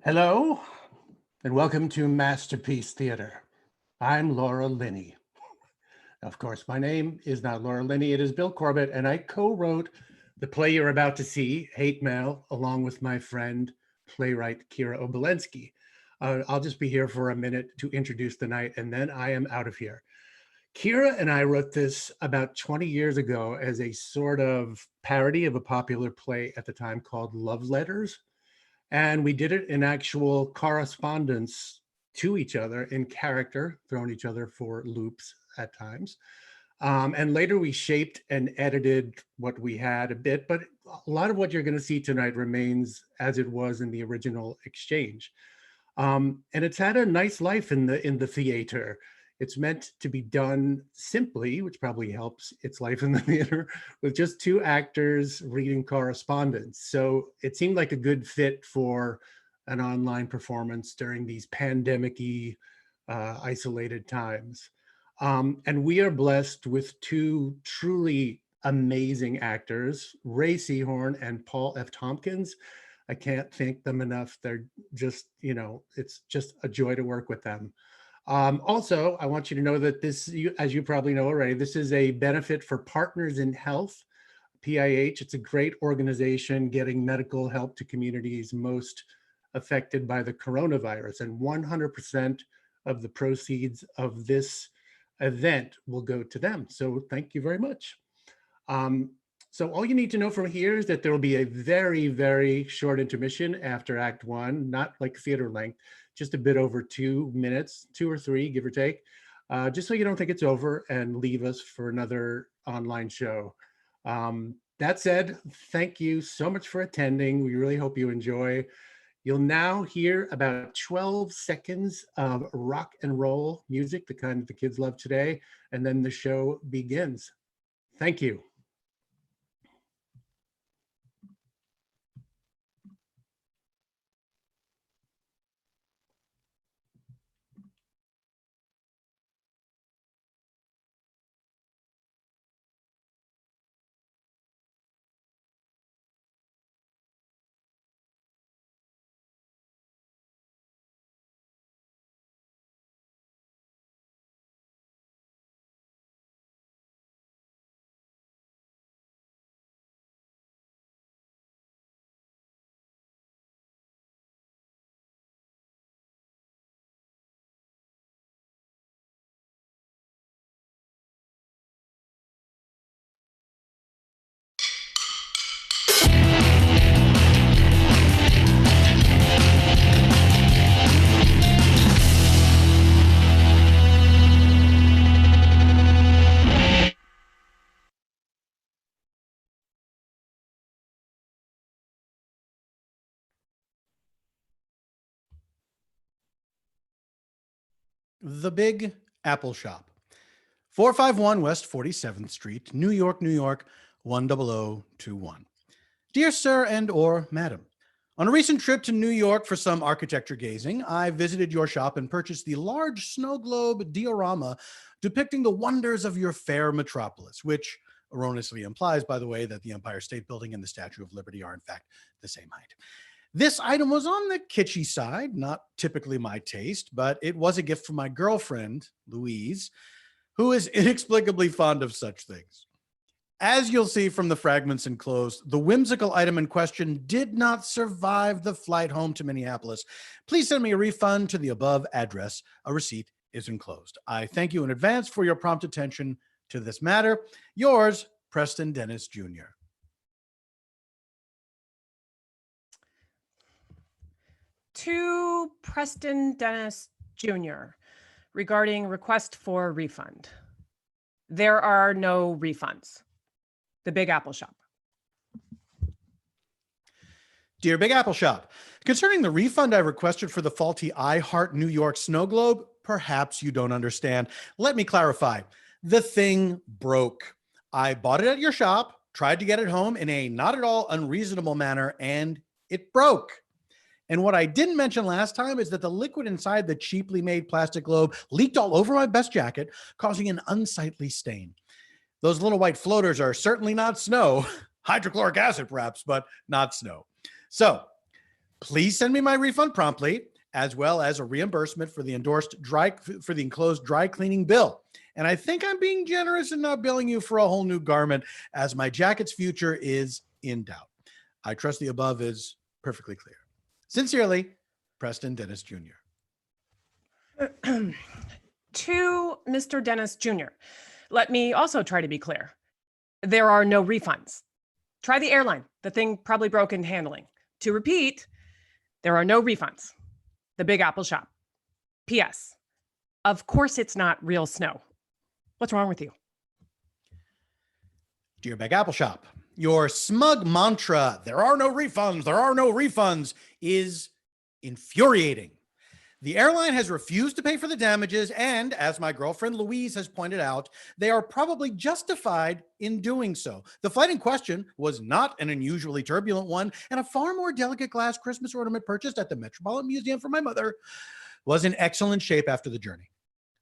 Hello, and welcome to Masterpiece Theater. I'm Laura Linney. Of course, my name is not Laura Linney, it is Bill Corbett, and I co-wrote the play you're about to see, Hate Mail, along with my friend, playwright Kira Obolensky. I'll just be here for a minute to introduce the night, and then I am out of here. Kira and I wrote this about 20 years ago as a sort of parody of a popular play at the time called Love Letters. And we did it in actual correspondence to each other in character, throwing each other for loops at times. And later we shaped and edited what we had a bit, but a lot of what you're going to see tonight remains as it was in the original exchange. And it's had a nice life in the theater. It's meant to be done simply, which probably helps its life in the theater, with just two actors reading correspondence. So it seemed like a good fit for an online performance during these pandemic-y, isolated times. And we are blessed with two truly amazing actors, Ray Seehorn and Paul F. Tompkins. I can't thank them enough. They're just, it's just a joy to work with them. Also, I want you to know that this, as you probably know already, this is a benefit for Partners in Health, PIH. It's a great organization getting medical help to communities most affected by the coronavirus. And 100% of the proceeds of this event will go to them. So thank you very much. So all you need to know from here is that there will be a very, very short intermission after Act One, not like theater length, just a bit over 2 minutes, 2 or 3, give or take, just so you don't think it's over and leave us for another online show. That said, thank you so much for attending. We really hope you enjoy. You'll now hear about 12 seconds of rock and roll music, the kind that the kids love today, and then the show begins. Thank you. The Big Apple Shop, 451 West 47th Street, New York, New York, 10021. Dear Sir and or Madam, on a recent trip to New York for some architecture gazing, I visited your shop and purchased the large snow globe diorama depicting the wonders of your fair metropolis, which erroneously implies, by the way, that the Empire State Building and the Statue of Liberty are in fact the same height. This item was on the kitschy side, not typically my taste, but it was a gift from my girlfriend, Louise, who is inexplicably fond of such things. As you'll see from the fragments enclosed, the whimsical item in question did not survive the flight home to Minneapolis. Please send me a refund to the above address. A receipt is enclosed. I thank you in advance for your prompt attention to this matter. Yours, Preston Dennis Jr. To Preston Dennis Jr. regarding request for refund. There are no refunds. The Big Apple Shop. Dear Big Apple Shop, concerning the refund I requested for the faulty I Heart New York snow globe, perhaps you don't understand. Let me clarify. The thing broke. I bought it at your shop, tried to get it home in a not at all unreasonable manner, and it broke. And what I didn't mention last time is that the liquid inside the cheaply made plastic globe leaked all over my best jacket, causing an unsightly stain. Those little white floaters are certainly not snow, hydrochloric acid perhaps, but not snow. So Please send me my refund promptly, as well as a reimbursement for the enclosed dry cleaning bill. And I think I'm being generous in not billing you for a whole new garment, as my jacket's future is in doubt. I trust the above is perfectly clear. Sincerely, Preston Dennis Jr. To Mr. Dennis Jr., let me also try to be clear. There are no refunds. Try the airline. The thing probably broke in handling. To repeat, there are no refunds. The Big Apple Shop. P.S. Of course it's not real snow. What's wrong with you? Dear Big Apple Shop, your smug mantra, there are no refunds, is infuriating. The airline has refused to pay for the damages, and as my girlfriend Louise has pointed out, they are probably justified in doing so. The flight in question was not an unusually turbulent one, and a far more delicate glass Christmas ornament purchased at the Metropolitan Museum for my mother was in excellent shape after the journey.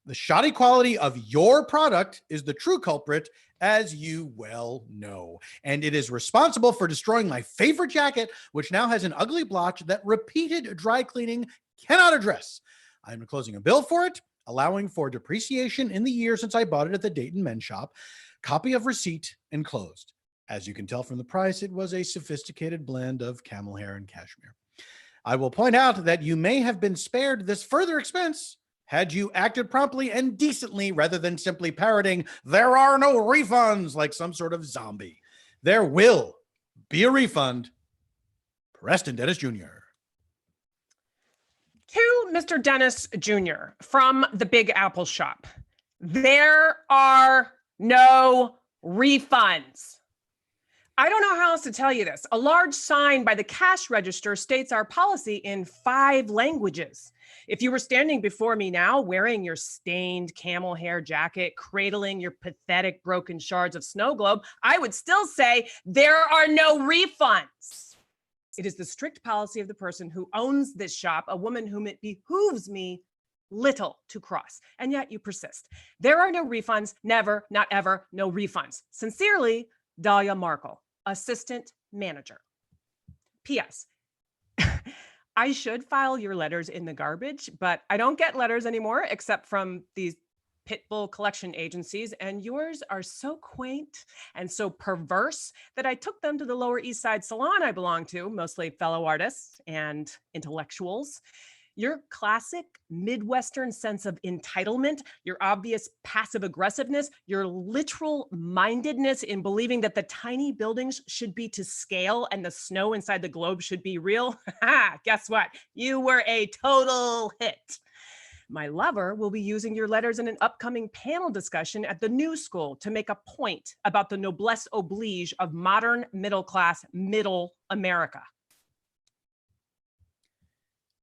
The shoddy quality of your product is the true culprit, as you well know, and it is responsible for destroying my favorite jacket, which now has an ugly blotch that repeated dry cleaning cannot address. I am closing a bill for it, allowing for depreciation in the year since I bought it at the Dayton Men's Shop. Copy of receipt enclosed. As you can tell from the price, it was a sophisticated blend of camel hair and cashmere. I will point out that you may have been spared this further expense had you acted promptly and decently rather than simply parroting, there are no refunds, like some sort of zombie. There will be a refund. Preston Dennis Jr. To Mr. Dennis Jr. from the Big Apple Shop. There are no refunds. I don't know how else to tell you this. A large sign by the cash register states our policy in 5 languages. If you were standing before me now wearing your stained camel hair jacket, cradling your pathetic broken shards of snow globe, I would still say there are no refunds. It is the strict policy of the person who owns this shop, a woman whom it behooves me little to cross. And yet you persist. There are no refunds, never, not ever, no refunds. Sincerely, Dahlia Markle, Assistant Manager. P.S. I should file your letters in the garbage, but I don't get letters anymore except from these pitbull collection agencies, and yours are so quaint and so perverse that I took them to the Lower East Side salon I belong to, mostly fellow artists and intellectuals. Your classic Midwestern sense of entitlement, your obvious passive aggressiveness, your literal mindedness in believing that the tiny buildings should be to scale and the snow inside the globe should be real. Guess what? You were a total hit. My lover will be using your letters in an upcoming panel discussion at the New School to make a point about the noblesse oblige of modern middle-class middle America.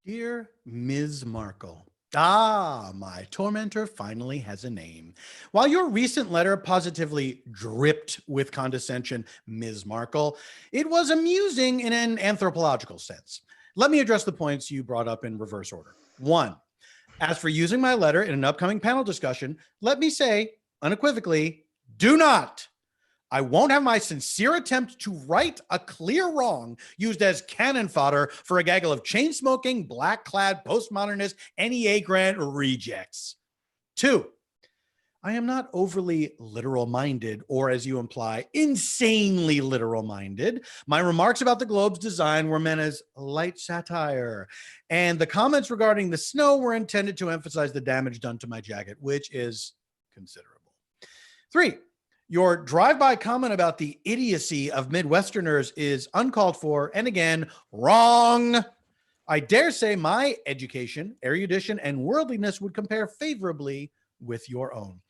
Dear Ms. Markle, my tormentor finally has a name. While your recent letter positively dripped with condescension, Ms. Markle, it was amusing in an anthropological sense. Let me address the points you brought up in reverse order. 1, as for using my letter in an upcoming panel discussion, let me say unequivocally, do not. I won't have my sincere attempt to right a clear wrong used as cannon fodder for a gaggle of chain-smoking, black-clad, postmodernist NEA grant rejects. 2, I am not overly literal-minded, or as you imply, insanely literal-minded. My remarks about the globe's design were meant as light satire, and the comments regarding the snow were intended to emphasize the damage done to my jacket, which is considerable. 3, your drive-by comment about the idiocy of Midwesterners is uncalled for, and again, wrong. I dare say my education, erudition, and worldliness would compare favorably with your own.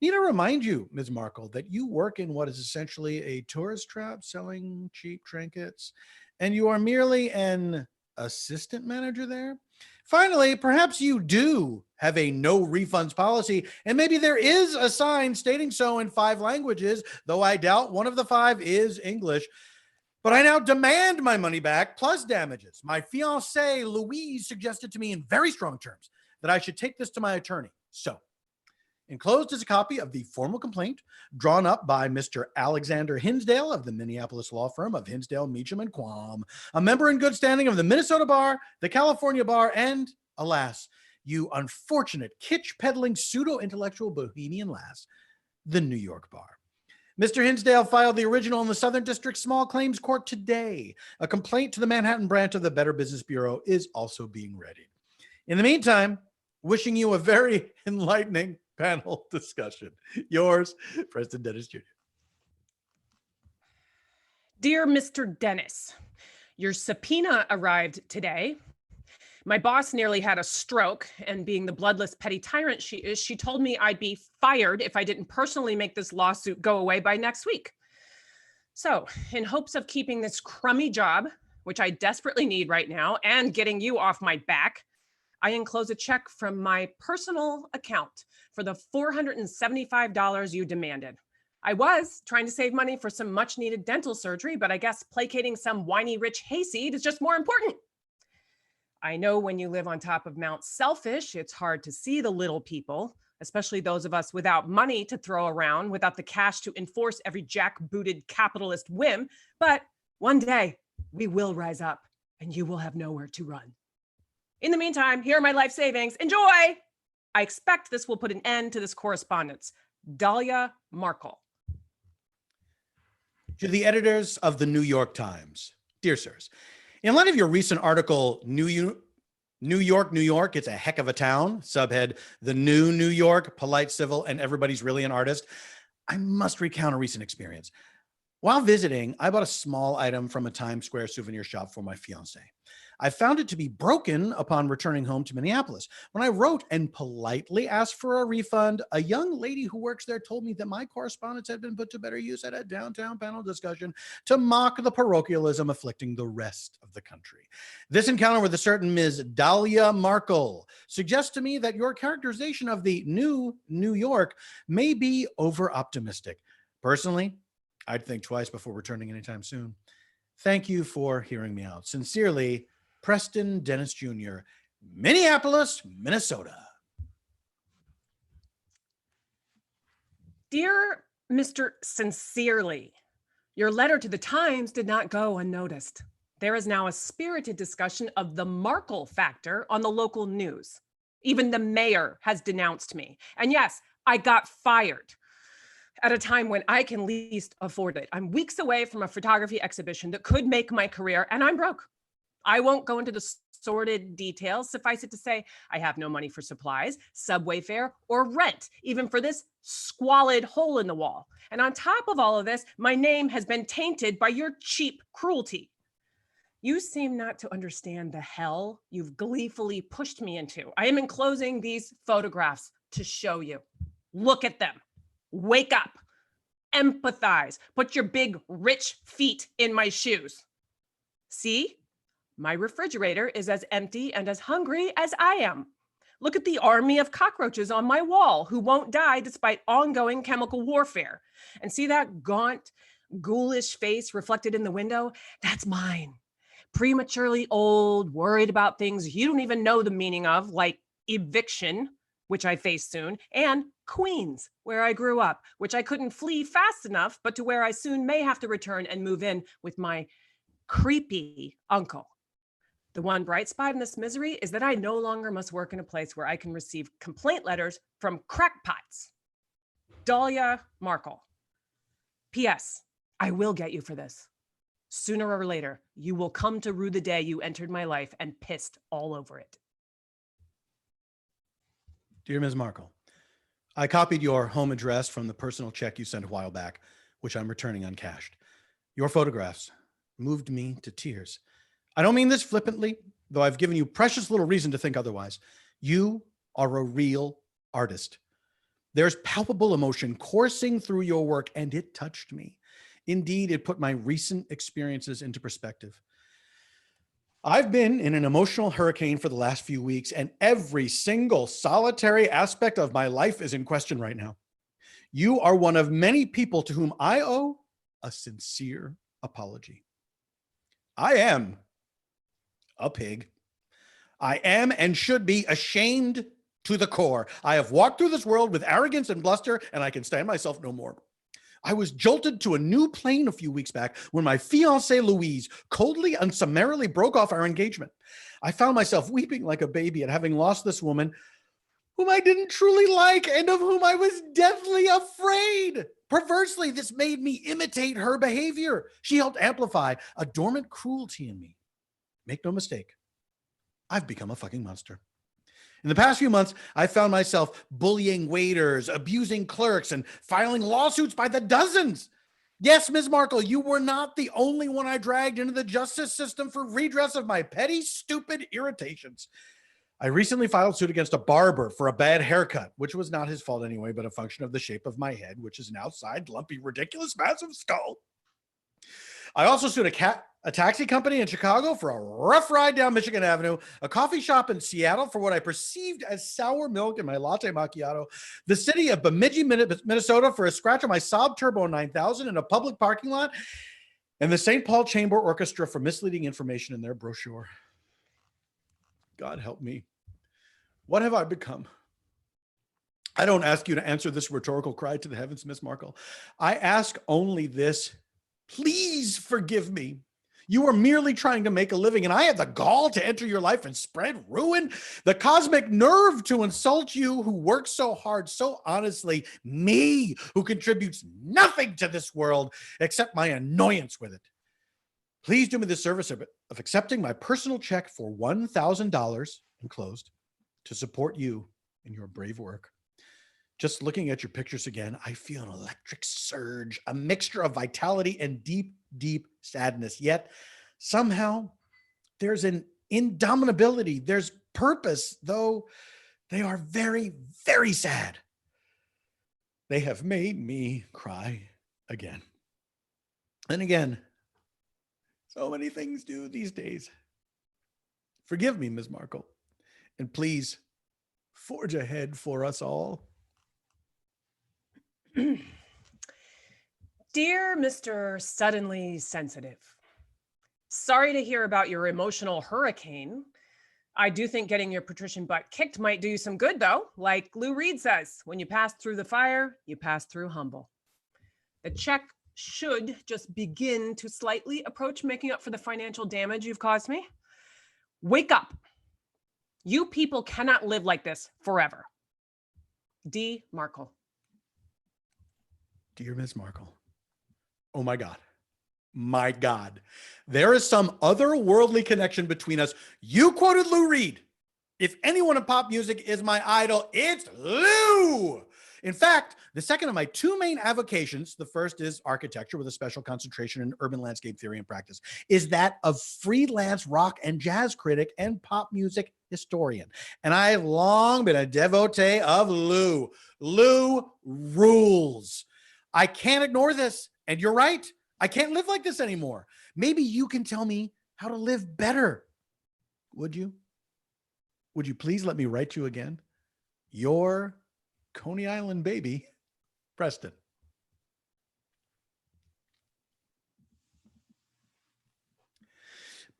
Need I remind you, Ms. Markle, that you work in what is essentially a tourist trap selling cheap trinkets, and you are merely an assistant manager there? Finally, perhaps you do have a no refunds policy, and maybe there is a sign stating so in 5 languages, though I doubt one of the 5 is English. But I now demand my money back plus damages. My fiancée, Louise, suggested to me in very strong terms that I should take this to my attorney. So, Enclosed is a copy of the formal complaint drawn up by Mr. Alexander Hinsdale of the Minneapolis law firm of Hinsdale, Meacham, and Quam, a member in good standing of the Minnesota Bar, the California Bar, and, alas, you unfortunate kitsch-peddling pseudo-intellectual bohemian lass, the New York Bar. Mr. Hinsdale filed the original in the Southern District Small Claims Court today. A complaint to the Manhattan branch of the Better Business Bureau is also being readied. In the meantime, wishing you a very enlightening panel discussion. Yours, Preston Dennis Jr. Dear Mr. Dennis, your subpoena arrived today. My boss nearly had a stroke, and being the bloodless petty tyrant she is, she told me I'd be fired if I didn't personally make this lawsuit go away by next week. So, in hopes of keeping this crummy job, which I desperately need right now, and getting you off my back, I enclose a check from my personal account for the $475 you demanded. I was trying to save money for some much needed dental surgery, but I guess placating some whiny rich hayseed is just more important. I know when you live on top of Mount Selfish, it's hard to see the little people, especially those of us without money to throw around, without the cash to enforce every jackbooted capitalist whim. But one day we will rise up and you will have nowhere to run. In the meantime, here are my life savings. Enjoy! I expect this will put an end to this correspondence. Dahlia Markle. To the editors of the New York Times, dear sirs, in light of your recent article, New York, New York, it's a heck of a town, subhead, the new New York, polite, civil, and everybody's really an artist, I must recount a recent experience. While visiting, I bought a small item from a Times Square souvenir shop for my fiance. I found it to be broken upon returning home to Minneapolis. When I wrote and politely asked for a refund, a young lady who works there told me that my correspondence had been put to better use at a downtown panel discussion to mock the parochialism afflicting the rest of the country. This encounter with a certain Ms. Dahlia Markle suggests to me that your characterization of the new New York may be over-optimistic. Personally, I'd think twice before returning anytime soon. Thank you for hearing me out. Sincerely, Preston Dennis Jr., Minneapolis, Minnesota. Dear Mr. Sincerely, your letter to the Times did not go unnoticed. There is now a spirited discussion of the Markle factor on the local news. Even the mayor has denounced me. And yes, I got fired at a time when I can least afford it. I'm weeks away from a photography exhibition that could make my career, and I'm broke. I won't go into the sordid details. Suffice it to say, I have no money for supplies, subway fare, or rent, even for this squalid hole in the wall. And on top of all of this, my name has been tainted by your cheap cruelty. You seem not to understand the hell you've gleefully pushed me into. I am enclosing these photographs to show you. Look at them. Wake up. Empathize. Put your big, rich feet in my shoes. See? My refrigerator is as empty and as hungry as I am. Look at the army of cockroaches on my wall who won't die despite ongoing chemical warfare. And see that gaunt, ghoulish face reflected in the window? That's mine. Prematurely old, worried about things you don't even know the meaning of, like eviction, which I face soon, and Queens, where I grew up, which I couldn't flee fast enough, but to where I soon may have to return and move in with my creepy uncle. The one bright spot in this misery is that I no longer must work in a place where I can receive complaint letters from crackpots. Dahlia Markle. P.S. I will get you for this. Sooner or later, you will come to rue the day you entered my life and pissed all over it. Dear Ms. Markle, I copied your home address from the personal check you sent a while back, which I'm returning uncashed. Your photographs moved me to tears. I don't mean this flippantly, though I've given you precious little reason to think otherwise. You are a real artist. There's palpable emotion coursing through your work, and it touched me. Indeed, it put my recent experiences into perspective. I've been in an emotional hurricane for the last few weeks, and every single solitary aspect of my life is in question right now. You are one of many people to whom I owe a sincere apology. I am a pig. I am and should be ashamed to the core. I have walked through this world with arrogance and bluster, and I can stand myself no more. I was jolted to a new plane a few weeks back when my fiancée Louise coldly and summarily broke off our engagement. I found myself weeping like a baby at having lost this woman whom I didn't truly like and of whom I was deathly afraid. Perversely, this made me imitate her behavior. She helped amplify a dormant cruelty in me. Make no mistake, I've become a fucking monster. In the past few months, I found myself bullying waiters, abusing clerks, and filing lawsuits by the dozens. Yes, Ms. Markle, you were not the only one I dragged into the justice system for redress of my petty, stupid irritations. I recently filed suit against a barber for a bad haircut, which was not his fault anyway, but a function of the shape of my head, which is an outside, lumpy, ridiculous, massive skull. I also sued a taxi company in Chicago for a rough ride down Michigan Avenue, a coffee shop in Seattle for what I perceived as sour milk in my latte macchiato, the city of Bemidji, Minnesota for a scratch on my Saab Turbo 9000 in a public parking lot, and the St. Paul Chamber Orchestra for misleading information in their brochure. God help me. What have I become? I don't ask you to answer this rhetorical cry to the heavens, Miss Markle. I ask only this. Please forgive me. You were merely trying to make a living, and I had the gall to enter your life and spread ruin, the cosmic nerve to insult you who works so hard, so honestly, me who contributes nothing to this world except my annoyance with it. Please do me the service of accepting my personal check for $1,000 enclosed to support you in your brave work. Just looking at your pictures again, I feel an electric surge, a mixture of vitality and deep, deep sadness. Yet somehow there's an indomitability, there's purpose, though they are very, very sad. They have made me cry again and again. So many things do these days. Forgive me, Ms. Markle, and please forge ahead for us all. Dear Mr. Suddenly Sensitive, sorry to hear about your emotional hurricane. I do think getting your patrician butt kicked might do you some good, though. Like Lou Reed says, when you pass through the fire, you pass through humble. The check should just begin to slightly approach making up for the financial damage you've caused me. Wake up. You people cannot live like this forever. D. Markle. Dear Ms. Markle, oh my God, there is some otherworldly connection between us. You quoted Lou Reed. If anyone in pop music is my idol, it's Lou. In fact, the second of my two main avocations, the first is architecture with a special concentration in urban landscape theory and practice, is that of freelance rock and jazz critic and pop music historian. And I've long been a devotee of Lou. Lou rules. I can't ignore this. And you're right. I can't live like this anymore. Maybe you can tell me how to live better. Would you? Would you please let me write you again? Your Coney Island baby, Preston.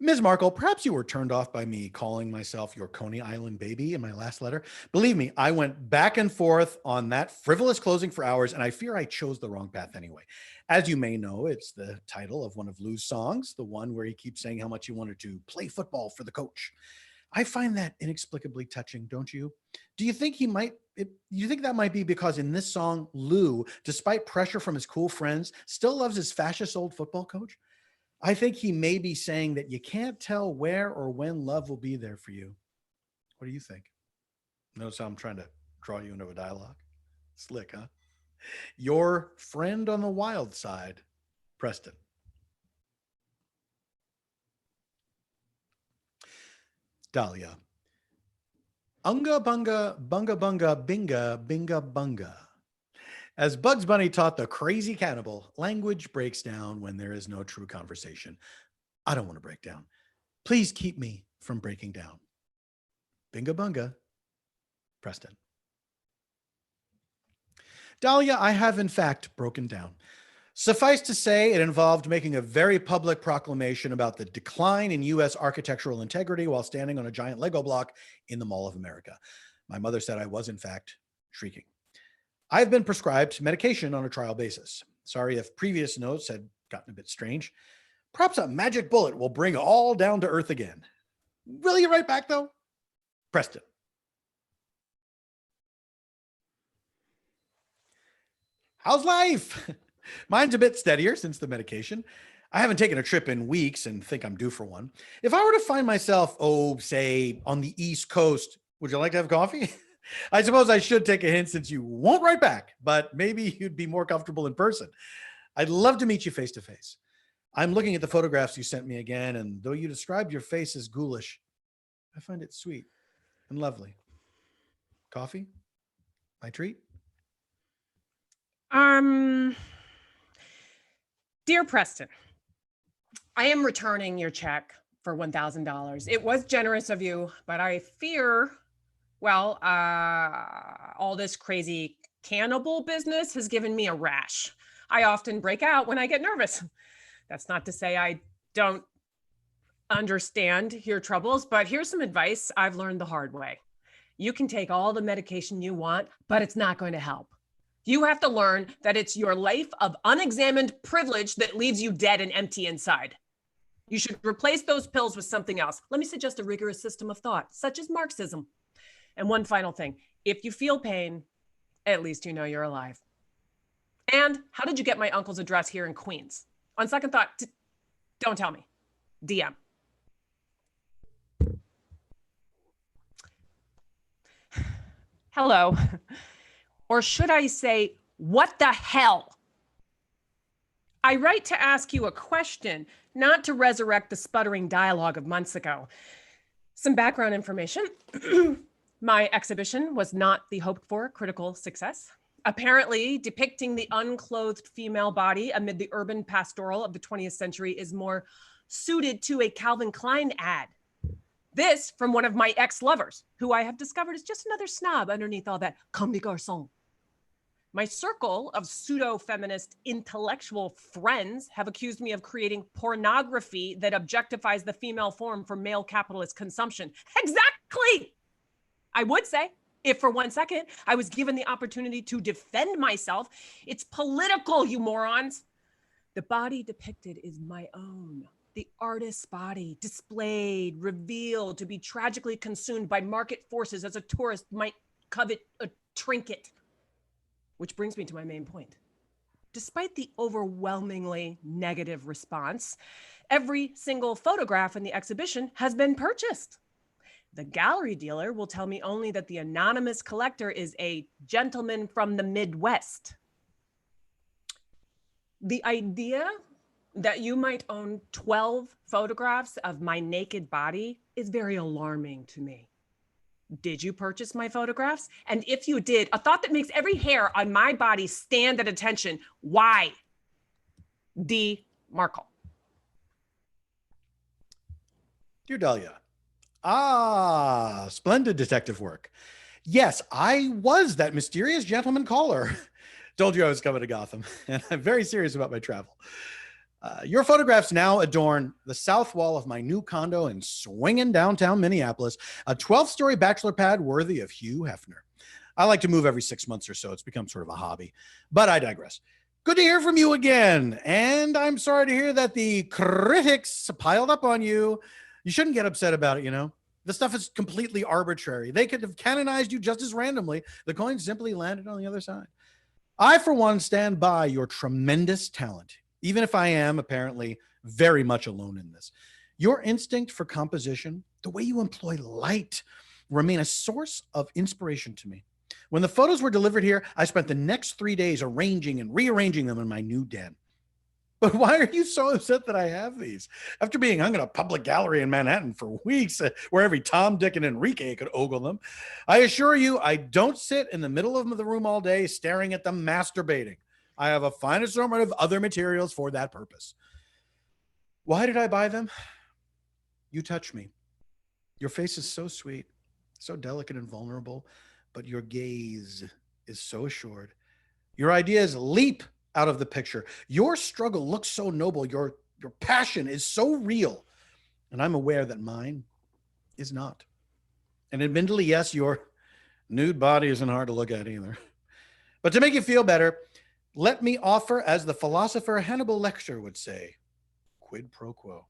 Ms. Markle, perhaps you were turned off by me calling myself your Coney Island baby in my last letter. Believe me, I went back and forth on that frivolous closing for hours, and I fear I chose the wrong path anyway. As you may know, it's the title of one of Lou's songs, the one where he keeps saying how much he wanted to play football for the coach. I find that inexplicably touching, don't you? Do you think that might be because in this song, Lou, despite pressure from his cool friends, still loves his fascist old football coach? I think he may be saying that you can't tell where or when love will be there for you. What do you think? Notice how I'm trying to draw you into a dialogue. Slick, huh? Your friend on the wild side, Preston. Dahlia. Unga bunga, bunga bunga, binga, binga bunga. As Bugs Bunny taught the crazy cannibal, language breaks down when there is no true conversation. I don't want to break down. Please keep me from breaking down. Binga bunga, Preston. Dahlia, I have in fact broken down. Suffice to say, it involved making a very public proclamation about the decline in U.S. architectural integrity while standing on a giant Lego block in the Mall of America. My mother said I was, in fact, shrieking. I have been prescribed medication on a trial basis. Sorry if previous notes had gotten a bit strange. Perhaps a magic bullet will bring all down to earth again. Will you write back, though? Preston. How's life? Mine's a bit steadier since the medication. I haven't taken a trip in weeks and think I'm due for one. If I were to find myself, say, on the East Coast, would you like to have coffee? I suppose I should take a hint since you won't write back, but maybe you'd be more comfortable in person. I'd love to meet you face to face. I'm looking at the photographs you sent me again, and though you described your face as ghoulish, I find it sweet and lovely. Coffee? My treat? Dear Preston, I am returning your check for $1,000. It was generous of you, but I fear, all this crazy cannibal business has given me a rash. I often break out when I get nervous. That's not to say I don't understand your troubles, but here's some advice I've learned the hard way. You can take all the medication you want, but it's not going to help. You have to learn that it's your life of unexamined privilege that leaves you dead and empty inside. You should replace those pills with something else. Let me suggest a rigorous system of thought, such as Marxism. And one final thing, if you feel pain, at least you know you're alive. And how did you get my uncle's address here in Queens? On second thought, don't tell me. DM. Hello. Or should I say, what the hell? I write to ask you a question, not to resurrect the sputtering dialogue of months ago. Some background information. My exhibition was not the hoped-for critical success. Apparently, depicting the unclothed female body amid the urban pastoral of the 20th century is more suited to a Calvin Klein ad. This from one of my ex-lovers, who I have discovered is just another snob underneath all that comme des garçons. My circle of pseudo-feminist intellectual friends have accused me of creating pornography that objectifies the female form for male capitalist consumption. Exactly! I would say, if for 1 second I was given the opportunity to defend myself, it's political, you morons. The body depicted is my own. The artist's body, displayed, revealed to be tragically consumed by market forces as a tourist might covet a trinket. Which brings me to my main point. Despite the overwhelmingly negative response, every single photograph in the exhibition has been purchased. The gallery dealer will tell me only that the anonymous collector is a gentleman from the Midwest. The idea that you might own 12 photographs of my naked body is very alarming to me. Did you purchase my photographs? And if you did, a thought that makes every hair on my body stand at attention. Why? D. Markle. Dear Dahlia. Splendid detective work. Yes, I was that mysterious gentleman caller. Told you I was coming to Gotham, and I'm very serious about my travel. Your photographs now adorn the south wall of my new condo in swinging downtown Minneapolis, a 12-story bachelor pad worthy of Hugh Hefner. I like to move every 6 months or so. It's become sort of a hobby, but I digress. Good to hear from you again. And I'm sorry to hear that the critics piled up on you. You shouldn't get upset about it, you know. The stuff is completely arbitrary. They could have canonized you just as randomly. The coin simply landed on the other side. I, for one, stand by your tremendous talent, even if I am apparently very much alone in this. Your instinct for composition, the way you employ light, remain a source of inspiration to me. When the photos were delivered here, I spent the next 3 days arranging and rearranging them in my new den. But why are you so upset that I have these? After being hung in a public gallery in Manhattan for weeks, where every Tom, Dick, and Enrique could ogle them, I assure you I don't sit in the middle of the room all day staring at them masturbating. I have a fine assortment of other materials for that purpose. Why did I buy them? You touch me. Your face is so sweet, so delicate and vulnerable, but your gaze is so assured. Your ideas leap out of the picture. Your struggle looks so noble. Your passion is so real. And I'm aware that mine is not. And admittedly, yes, your Nude body isn't hard to look at either. But to make you feel better, let me offer, as the philosopher Hannibal Lecter would say, quid pro quo.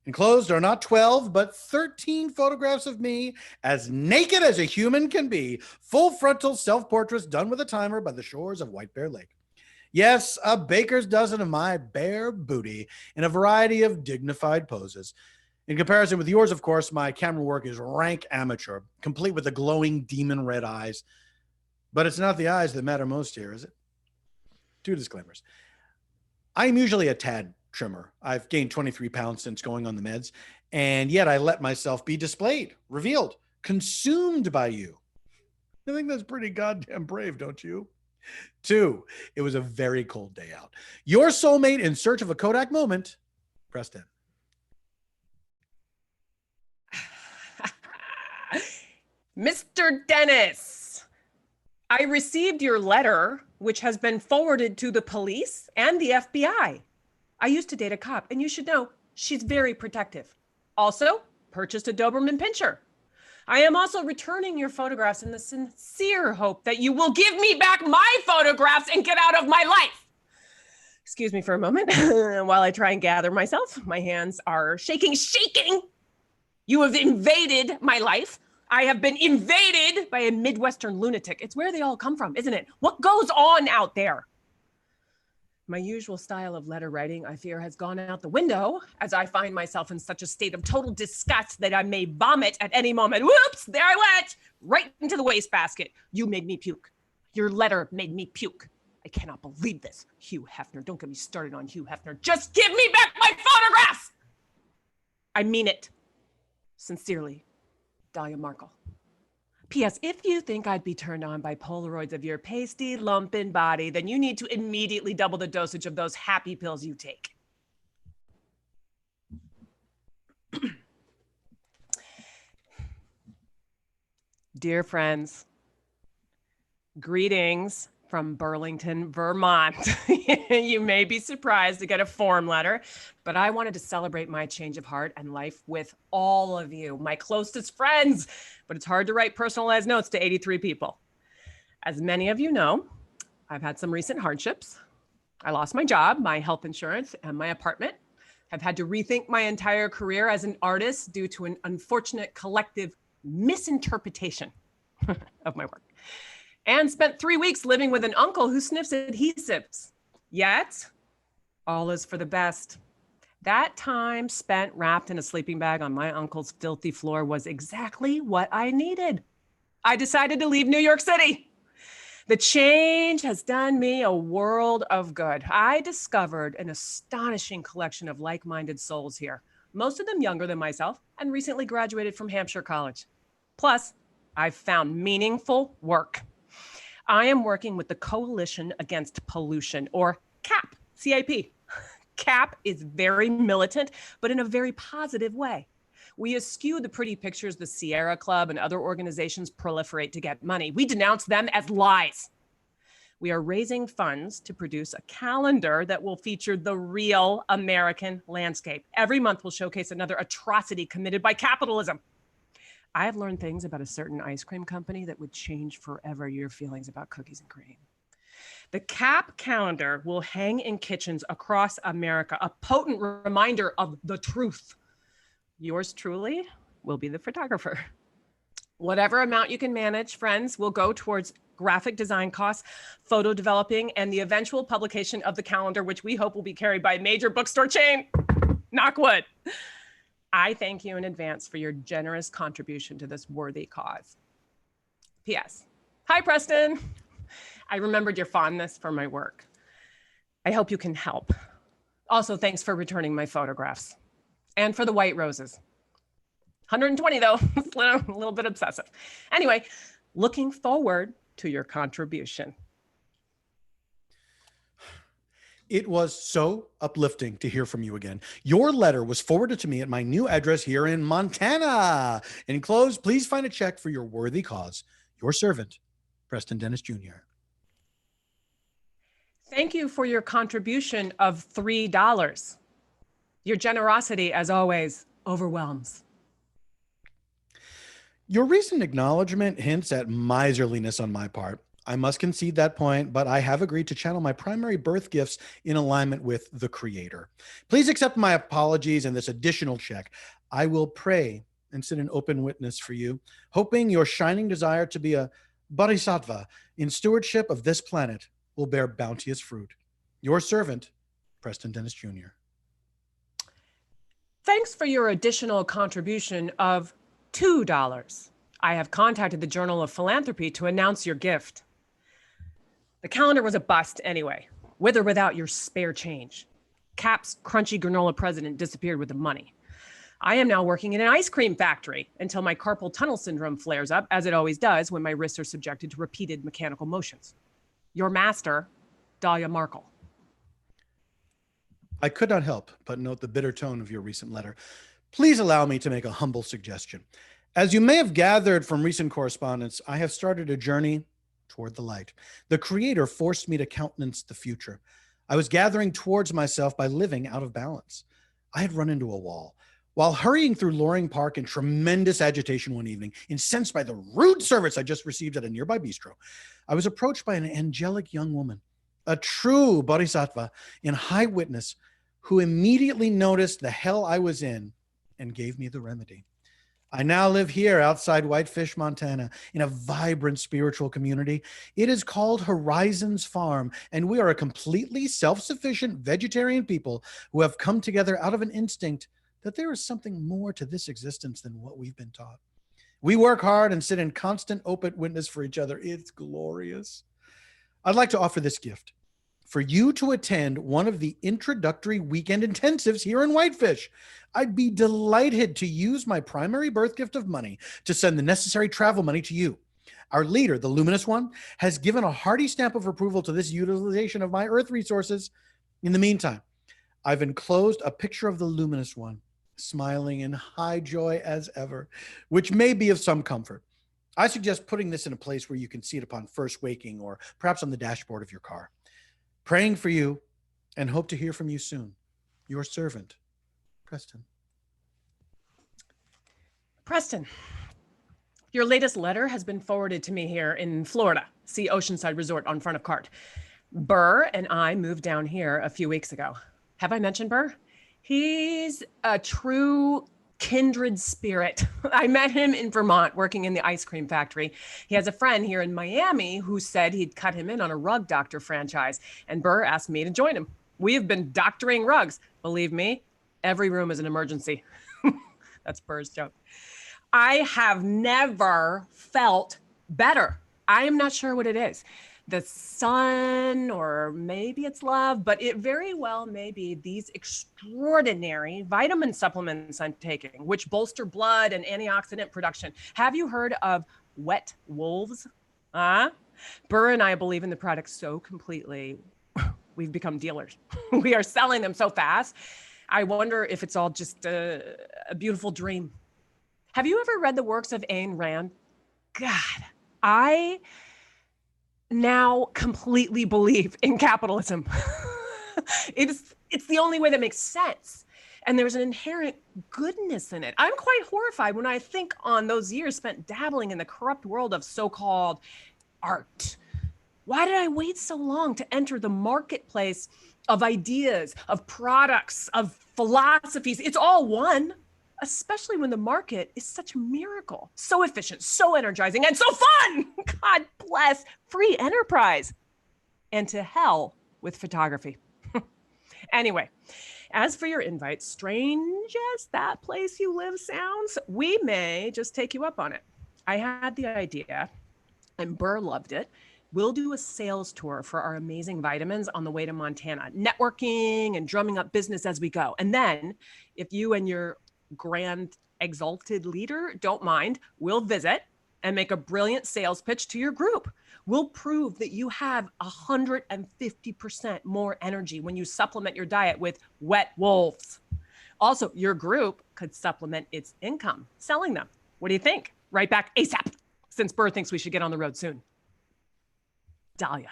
Enclosed are not 12, but 13 photographs of me as naked as a human can be, full frontal self-portraits done with a timer by the shores of White Bear Lake. Yes, a baker's dozen of my bare booty in a variety of dignified poses. In comparison with yours, of course, my camera work is rank amateur, complete with the glowing demon red eyes. But it's not the eyes that matter most here, is it? 2 disclaimers. I am usually a tad trimmer. I've gained 23 pounds since going on the meds, and yet I let myself be displayed, revealed, consumed by you. I think that's pretty goddamn brave, don't you? 2, it was a very cold day out. Your soulmate in search of a Kodak moment, Preston. Mr. Dennis, I received your letter, which has been forwarded to the police and the FBI. I used to date a cop, and you should know she's very protective. Also, purchased a Doberman Pinscher. I am also returning your photographs in the sincere hope that you will give me back my photographs and get out of my life. Excuse me for a moment while I try and gather myself. My hands are shaking. You have invaded my life. I have been invaded by a Midwestern lunatic. It's where they all come from, isn't it? What goes on out there? My usual style of letter writing, I fear, has gone out the window as I find myself in such a state of total disgust that I may vomit at any moment. Whoops, there I went, right into the wastebasket. You made me puke. Your letter made me puke. I cannot believe this. Hugh Hefner, don't get me started on Hugh Hefner. Just give me back my photographs. I mean it. Sincerely, Dahlia Markle. P.S. If you think I'd be turned on by Polaroids of your pasty, lumpen body, then you need to immediately double the dosage of those happy pills you take. Dear friends, greetings from Burlington, Vermont. You may be surprised to get a form letter, but I wanted to celebrate my change of heart and life with all of you, my closest friends. But it's hard to write personalized notes to 83 people. As many of you know, I've had some recent hardships. I lost my job, my health insurance, and my apartment. I've had to rethink my entire career as an artist due to an unfortunate collective misinterpretation of my work. And spent 3 weeks living with an uncle who sniffs adhesives. Yet, all is for the best. That time spent wrapped in a sleeping bag on my uncle's filthy floor was exactly what I needed. I decided to leave New York City. The change has done me a world of good. I discovered an astonishing collection of like-minded souls here, most of them younger than myself, and recently graduated from Hampshire College. Plus, I've found meaningful work. I am working with the Coalition Against Pollution, or CAP, C-A-P. CAP is very militant, but in a very positive way. We eschew the pretty pictures the Sierra Club and other organizations proliferate to get money. We denounce them as lies. We are raising funds to produce a calendar that will feature the real American landscape. Every month will showcase another atrocity committed by capitalism. I have learned things about a certain ice cream company that would change forever your feelings about cookies and cream. The CAP calendar will hang in kitchens across America, a potent reminder of the truth. Yours truly will be the photographer. Whatever amount you can manage, friends, will go towards graphic design costs, photo developing, and the eventual publication of the calendar, which we hope will be carried by a major bookstore chain. Knock wood. I thank you in advance for your generous contribution to this worthy cause. P.S. Hi, Preston. I remembered your fondness for my work. I hope you can help. Also, thanks for returning my photographs and for the white roses. 120 though, a little bit obsessive. Anyway, looking forward to your contribution. It was so uplifting to hear from you again. Your letter was forwarded to me at my new address here in Montana. Enclosed, please find a check for your worthy cause. Your servant, Preston Dennis Jr. Thank you for your contribution of $3. Your generosity, as always, overwhelms. Your recent acknowledgement hints at miserliness on my part. I must concede that point, but I have agreed to channel my primary birth gifts in alignment with the Creator. Please accept my apologies and this additional check. I will pray and sit in open witness for you, hoping your shining desire to be a bodhisattva in stewardship of this planet will bear bounteous fruit. Your servant, Preston Dennis Jr. Thanks for your additional contribution of $2. I have contacted the Journal of Philanthropy to announce your gift. The calendar was a bust anyway, with or without your spare change. Cap's crunchy granola president disappeared with the money. I am now working in an ice cream factory until my carpal tunnel syndrome flares up, as it always does when my wrists are subjected to repeated mechanical motions. Your master, Dahlia Markle. I could not help but note the bitter tone of your recent letter. Please allow me to make a humble suggestion. As you may have gathered from recent correspondence, I have started a journey toward the light. The Creator forced me to countenance the future. I was gathering towards myself by living out of balance. I had run into a wall. While hurrying through Loring Park in tremendous agitation one evening, incensed by the rude service I just received at a nearby bistro, I was approached by an angelic young woman, a true bodhisattva in high witness, who immediately noticed the hell I was in and gave me the remedy. I now live here outside Whitefish, Montana, in a vibrant spiritual community. It is called Horizons Farm, and we are a completely self-sufficient vegetarian people who have come together out of an instinct that there is something more to this existence than what we've been taught. We work hard and sit in constant open witness for each other. It's glorious. I'd like to offer this gift for you to attend one of the introductory weekend intensives here in Whitefish. I'd be delighted to use my primary birth gift of money to send the necessary travel money to you. Our leader, the Luminous One, has given a hearty stamp of approval to this utilization of my earth resources. In the meantime, I've enclosed a picture of the Luminous One, smiling in high joy as ever, which may be of some comfort. I suggest putting this in a place where you can see it upon first waking, or perhaps on the dashboard of your car. Praying for you and hope to hear from you soon. Your servant, Preston. Preston, your latest letter has been forwarded to me here in Florida. See Oceanside Resort on front of cart. Burr and I moved down here a few weeks ago. Have I mentioned Burr? He's a true kindred spirit. I met him in Vermont working in the ice cream factory. He has a friend here in Miami who said he'd cut him in on a rug doctor franchise, and Burr asked me to join him. We have been doctoring rugs. Believe me, every room is an emergency. That's Burr's joke. I have never felt better. I am not sure what it is. The sun, or maybe it's love, but it very well may be these extraordinary vitamin supplements I'm taking, which bolster blood and antioxidant production. Have you heard of wet wolves? Burr and I believe in the product so completely, we've become dealers. We are selling them so fast. I wonder if it's all just a beautiful dream. Have you ever read the works of Ayn Rand? God, I now completely believe in capitalism. It's the only way that makes sense. And there's an inherent goodness in it. I'm quite horrified when I think on those years spent dabbling in the corrupt world of so-called art. Why did I wait so long to enter the marketplace of ideas, of products, of philosophies? It's all one, especially when the market is such a miracle, so efficient, so energizing, and so fun. God bless free enterprise. And to hell with photography. Anyway, as for your invite, strange as that place you live sounds, we may just take you up on it. I had the idea, and Burr loved it. We'll do a sales tour for our amazing vitamins on the way to Montana, networking and drumming up business as we go. And then if you and your grand exalted leader don't mind, we'll visit and make a brilliant sales pitch to your group. We'll prove that you have 150% more energy when you supplement your diet with wet wolves. Also, your group could supplement its income selling them. What do you think? Right back ASAP, since Burr thinks we should get on the road soon. Dahlia.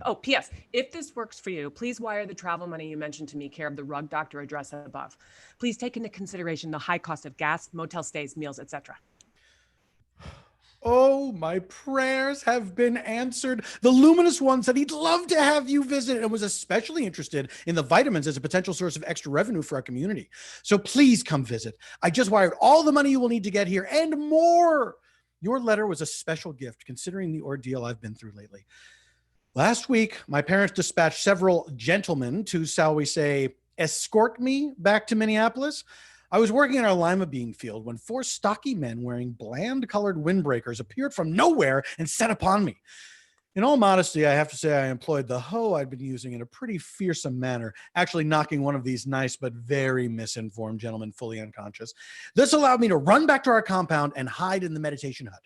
Oh, P.S. If this works for you, please wire the travel money you mentioned to me, care of the rug doctor address above. Please take into consideration the high cost of gas, motel stays, meals, etc. Oh, my prayers have been answered. The Luminous One said he'd love to have you visit and was especially interested in the vitamins as a potential source of extra revenue for our community. So please come visit. I just wired all the money you will need to get here and more. Your letter was a special gift considering the ordeal I've been through lately. Last week, my parents dispatched several gentlemen to, shall we say, escort me back to Minneapolis. I was working in our lima bean field when 4 stocky men wearing bland-colored windbreakers appeared from nowhere and set upon me. In all modesty, I have to say I employed the hoe I'd been using in a pretty fearsome manner, actually knocking one of these nice but very misinformed gentlemen fully unconscious. This allowed me to run back to our compound and hide in the meditation hut.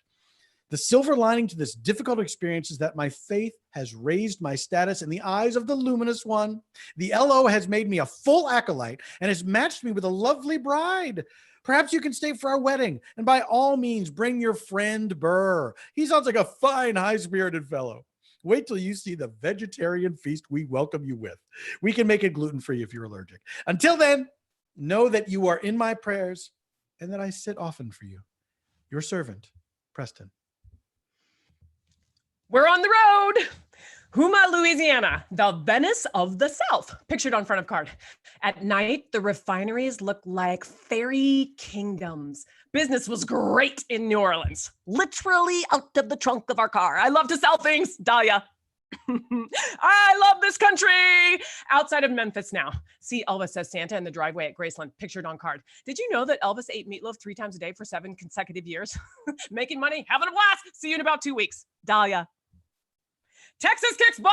The silver lining to this difficult experience is that my faith has raised my status in the eyes of the Luminous One. The LO has made me a full acolyte and has matched me with a lovely bride. Perhaps you can stay for our wedding, and by all means, bring your friend Burr. He sounds like a fine, high-spirited fellow. Wait till you see the vegetarian feast we welcome you with. We can make it gluten-free if you're allergic. Until then, know that you are in my prayers and that I sit often for you. Your servant, Preston. We're on the road. Houma, Louisiana, the Venice of the South, pictured on front of card. At night, the refineries look like fairy kingdoms. Business was great in New Orleans, literally out of the trunk of our car. I love to sell things, Dahlia. I love this country. Outside of Memphis now. See, Elvis says Santa in the driveway at Graceland, pictured on card. Did you know that Elvis ate meatloaf 3 times a day for 7 consecutive years? Making money, having a blast. See you in about 2 weeks, Dahlia. Texas kicks butt,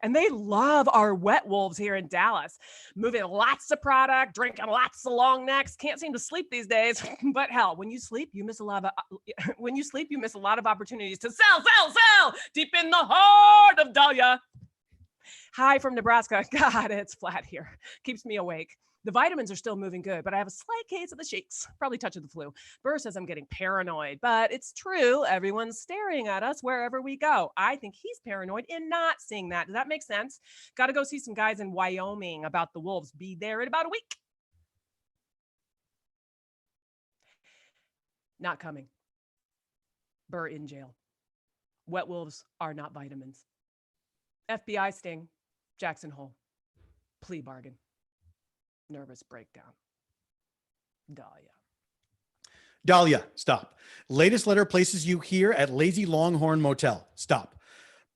and they love our wet wolves here in Dallas. Moving lots of product, drinking lots of long necks. Can't seem to sleep these days. But hell, when you sleep, you miss a lot of opportunities to sell deep in the heart of Dahlia. Hi from Nebraska. God, it's flat here. Keeps me awake. The vitamins are still moving good, but I have a slight case of the shakes, probably touch of the flu. Burr says I'm getting paranoid, but it's true. Everyone's staring at us wherever we go. I think he's paranoid in not seeing that. Does that make sense? Got to go see some guys in Wyoming about the wolves. Be there in about a week. Not coming. Burr in jail. Wet wolves are not vitamins. FBI sting. Jackson Hole. Plea bargain. Nervous breakdown. Dahlia, stop. Latest letter places you here at Lazy Longhorn Motel. Stop.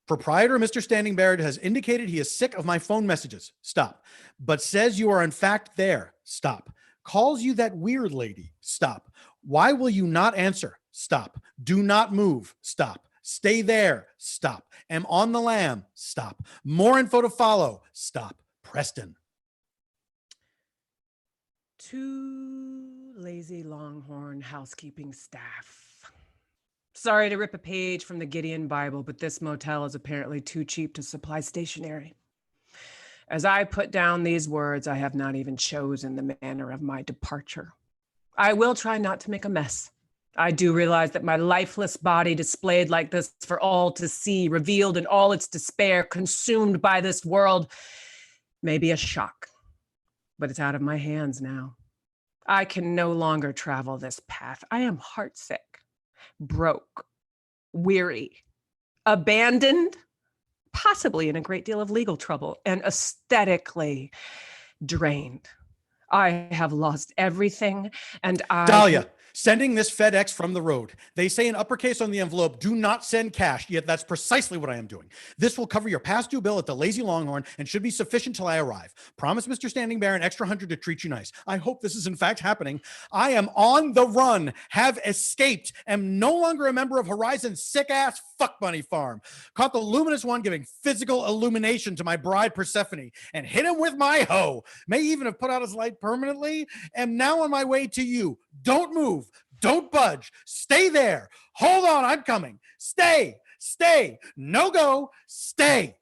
Proprietor Mr. Standing Bear has indicated he is sick of my phone messages. Stop. But says you are in fact there. Stop. Calls you that weird lady. Stop. Why will you not answer? Stop. Do not move. Stop. Stay there. Stop. Am on the lam. Stop. More info to follow. Stop. Preston. To Lazy Longhorn housekeeping staff. Sorry to rip a page from the Gideon Bible, but this motel is apparently too cheap to supply stationery. As I put down these words, I have not even chosen the manner of my departure. I will try not to make a mess. I do realize that my lifeless body displayed like this for all to see, revealed in all its despair, consumed by this world, may be a shock. But it's out of my hands now. I can no longer travel this path. I am heartsick, broke, weary, abandoned, possibly in a great deal of legal trouble, and aesthetically drained. I have lost everything, and Dahlia, sending this FedEx from the road. They say in uppercase on the envelope, do not send cash, yet that's precisely what I am doing. This will cover your past due bill at the Lazy Longhorn and should be sufficient till I arrive. Promise Mr. Standing Bear an extra 100 to treat you nice. I hope this is in fact happening. I am on the run, have escaped, am no longer a member of Horizon's sick-ass fuck bunny farm. Caught the Luminous One giving physical illumination to my bride Persephone and hit him with my hoe. May even have put out his light permanently. Am now on my way to you. Don't move. Don't budge. Stay there. Hold on. I'm coming. Stay. No go. Stay.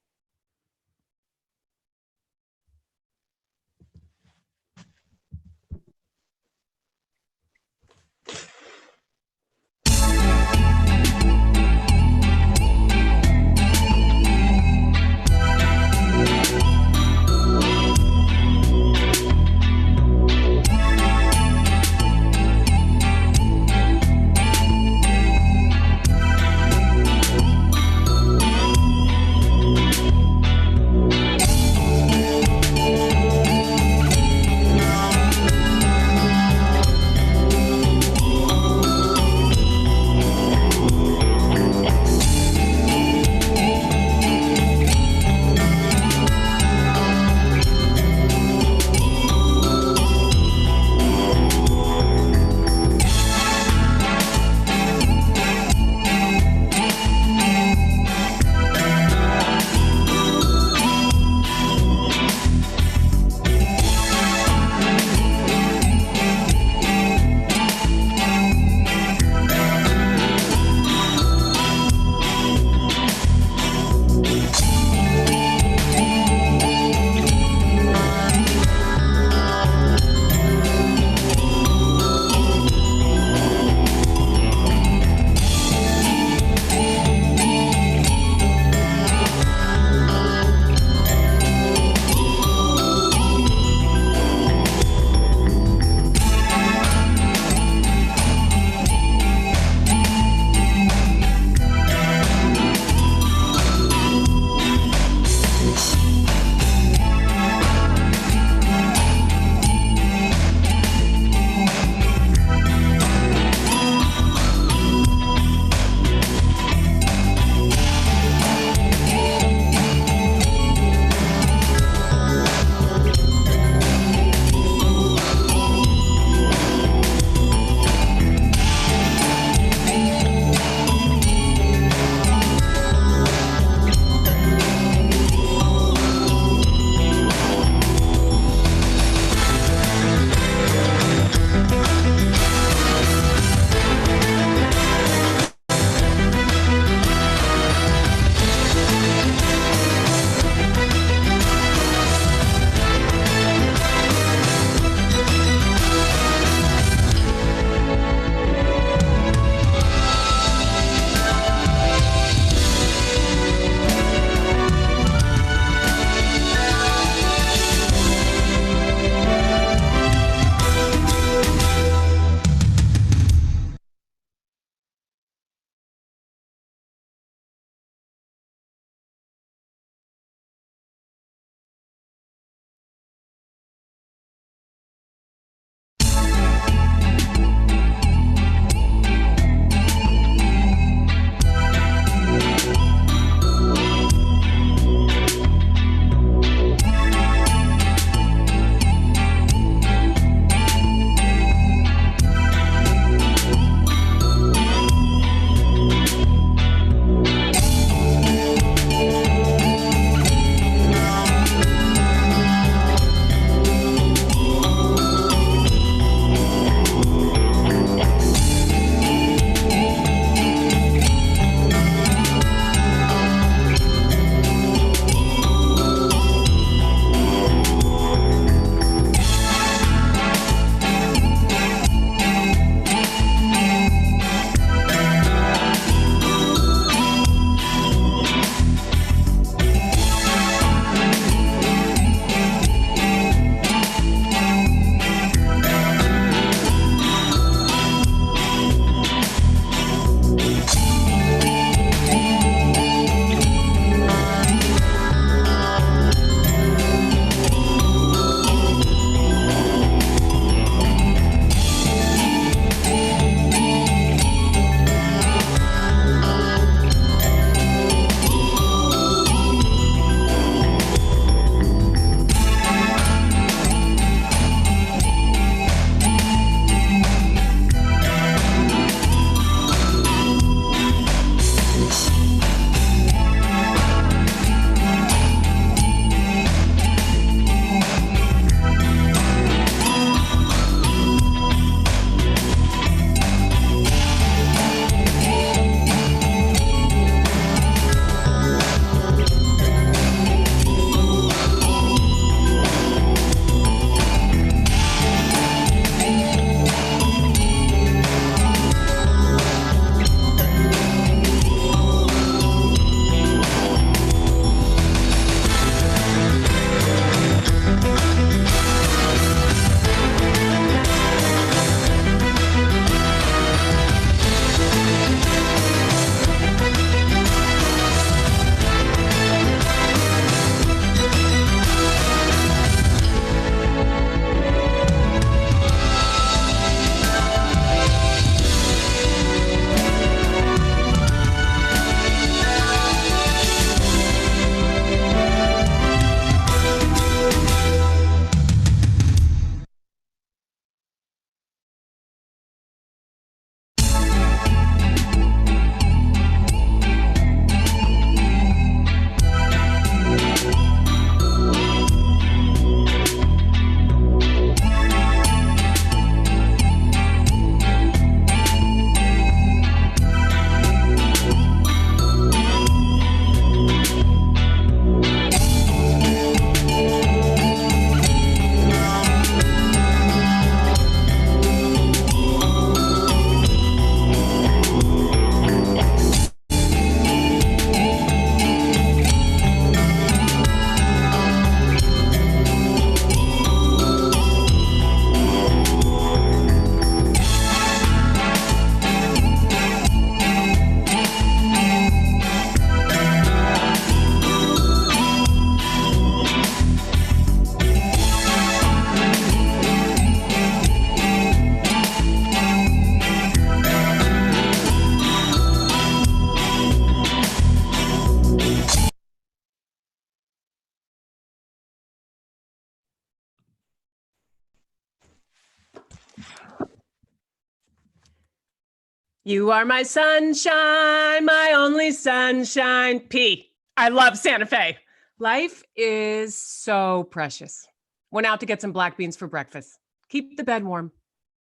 You are my sunshine, my only sunshine. P. I love Santa Fe. Life is so precious. Went out to get some black beans for breakfast. Keep the bed warm.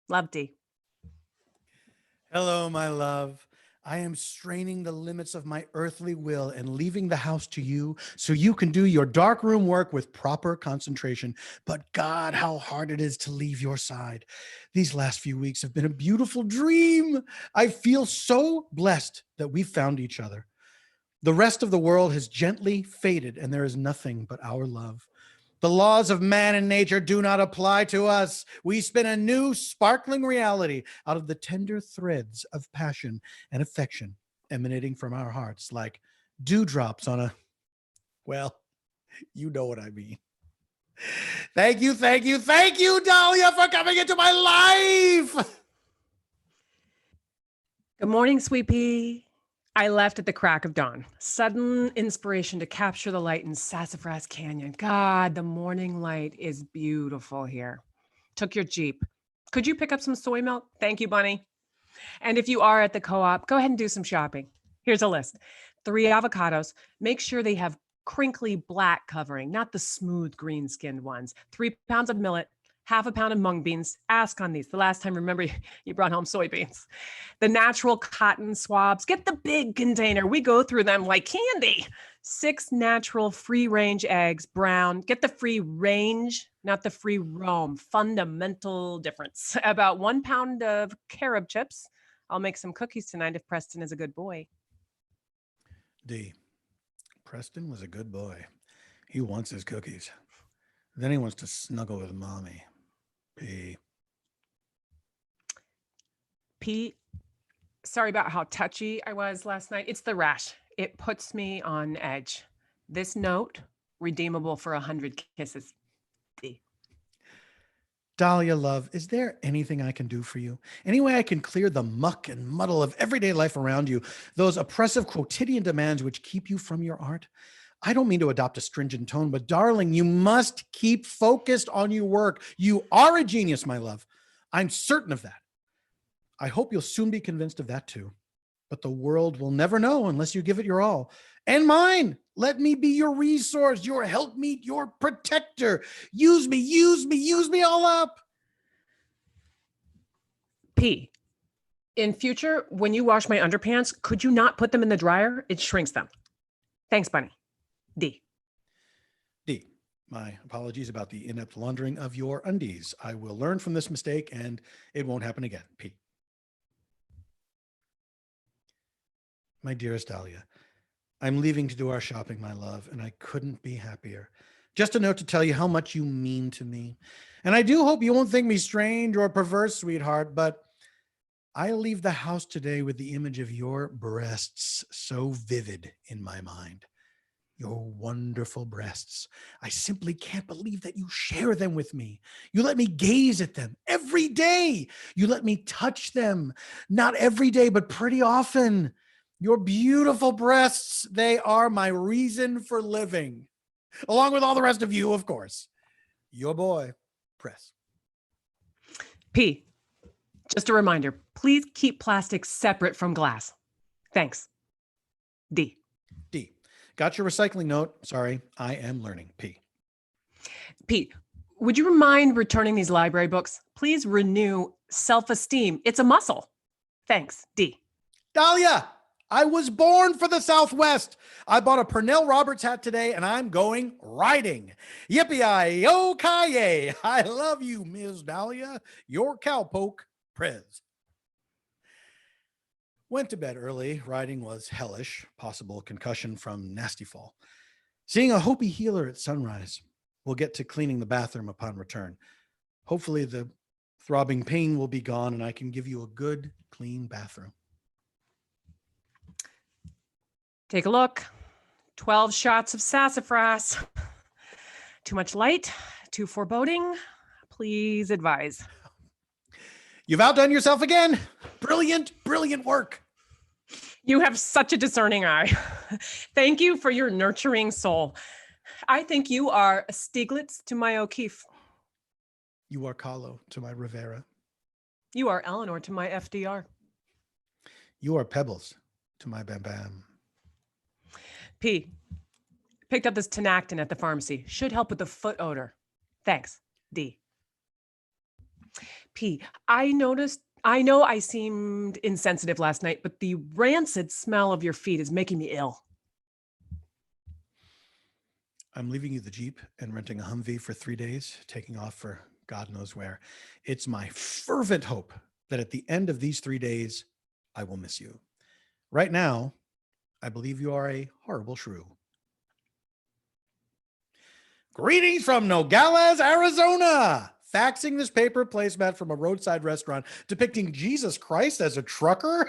Love, D. Hello, my love. I am straining the limits of my earthly will and leaving the house to you so you can do your darkroom work with proper concentration. But God, how hard it is to leave your side. These last few weeks have been a beautiful dream. I feel so blessed that we found each other. The rest of the world has gently faded, and there is nothing but our love. The laws of man and nature do not apply to us. We spin a new, sparkling reality out of the tender threads of passion and affection emanating from our hearts, like dewdrops on a, well, you know what I mean. Thank you, Dahlia, for coming into my life. Good morning, Sweet Pea. I left at the crack of dawn. Sudden inspiration to capture the light in Sassafras Canyon. God, the morning light is beautiful here. Took your Jeep. Could you pick up some soy milk? Thank you, Bunny. And if you are at the co-op, go ahead and do some shopping. Here's a list. 3 avocados. Make sure they have crinkly black covering, not the smooth green-skinned ones. 3 pounds of millet. Half a pound of mung beans. Ask on these. The last time, remember, you brought home soybeans. The natural cotton swabs. Get the big container. We go through them like candy. 6 natural free-range eggs, brown. Get the free range, not the free roam. Fundamental difference. About 1 pound of carob chips. I'll make some cookies tonight if Preston is a good boy. D. Preston was a good boy. He wants his cookies. Then he wants to snuggle with mommy. P. Sorry about how touchy I was last night. It's the rash. It puts me on edge. This note, redeemable for 100 kisses. D. Dahlia, love, is there anything I can do for you? Any way I can clear the muck and muddle of everyday life around you, those oppressive quotidian demands which keep you from your art? I don't mean to adopt a stringent tone, but darling, you must keep focused on your work. You are a genius, my love. I'm certain of that. I hope you'll soon be convinced of that too. But the world will never know unless you give it your all. And mine. Let me be your resource, your helpmeet, your protector. Use me all up. P. In future, when you wash my underpants, could you not put them in the dryer? It shrinks them. Thanks, Bunny. D. D. My apologies about the inept laundering of your undies. I will learn from this mistake and it won't happen again. P. My dearest Dahlia, I'm leaving to do our shopping, my love, and I couldn't be happier. Just a note to tell you how much you mean to me. And I do hope you won't think me strange or perverse, sweetheart, but I leave the house today with the image of your breasts so vivid in my mind. Your wonderful breasts. I simply can't believe that you share them with me. You let me gaze at them every day. You let me touch them, not every day, but pretty often. Your beautiful breasts, they are my reason for living, along with all the rest of you, of course. Your boy, Press. P. Just a reminder, please keep plastic separate from glass. Thanks. D. D. Got your recycling note. Sorry, I am learning. P. P. Would you mind returning these library books? Please renew self-esteem. It's a muscle. Thanks. D. Dahlia, I was born for the Southwest. I bought a Pernell Roberts hat today and I'm going riding. Yippee-yi-yo-ki-yay. I love you, Ms. Dahlia. Your cowpoke, Prez. Went to bed early. Riding was hellish. Possible concussion from nasty fall. Seeing a Hopi healer at sunrise. We'll get to cleaning the bathroom upon return. Hopefully the throbbing pain will be gone and I can give you a good, clean bathroom. Take a look. 12 shots of sassafras. Too much light, too foreboding. Please advise. You've outdone yourself again. Brilliant, brilliant work. You have such a discerning eye. Thank you for your nurturing soul. I think you are a Stieglitz to my O'Keefe. You are Kahlo to my Rivera. You are Eleanor to my FDR. You are pebbles to my bam bam. P, picked up this Tenactin at the pharmacy. Should help with the foot odor. Thanks. D. P, I know I seemed insensitive last night, but the rancid smell of your feet is making me ill. I'm leaving you the Jeep and renting a Humvee for 3 days, taking off for God knows where. It's my fervent hope that at the end of these 3 days, I will miss you. Right now, I believe you are a horrible shrew. Greetings from Nogales, Arizona. Faxing this paper placemat from a roadside restaurant depicting Jesus Christ as a trucker.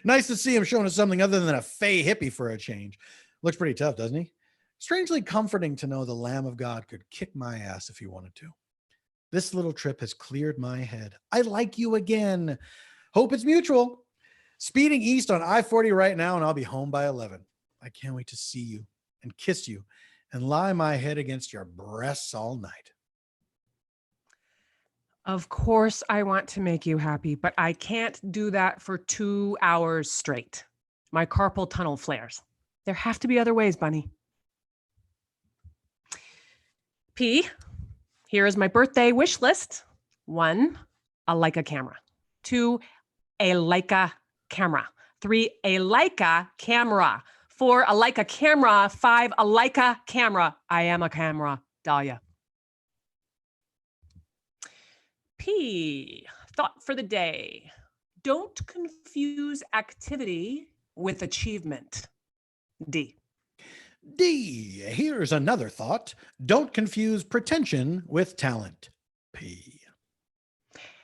Nice to see him showing us something other than a fey hippie for a change. Looks pretty tough, doesn't he? Strangely comforting to know the Lamb of God could kick my ass if he wanted to. This little trip has cleared my head. I like you again. Hope it's mutual. Speeding east on I-40 right now, and I'll be home by 11. I can't wait to see you and kiss you and lie my head against your breasts all night. Of course, I want to make you happy, but I can't do that for 2 hours straight. My carpal tunnel flares. There have to be other ways, Bunny. P, here is my birthday wish list. 1, a Leica camera. 2, a Leica camera. 3, a Leica camera. 4, a Leica camera. 5, a Leica camera. I am a camera, Dahlia. P, thought for the day. Don't confuse activity with achievement. D. D, here's another thought. Don't confuse pretension with talent. P.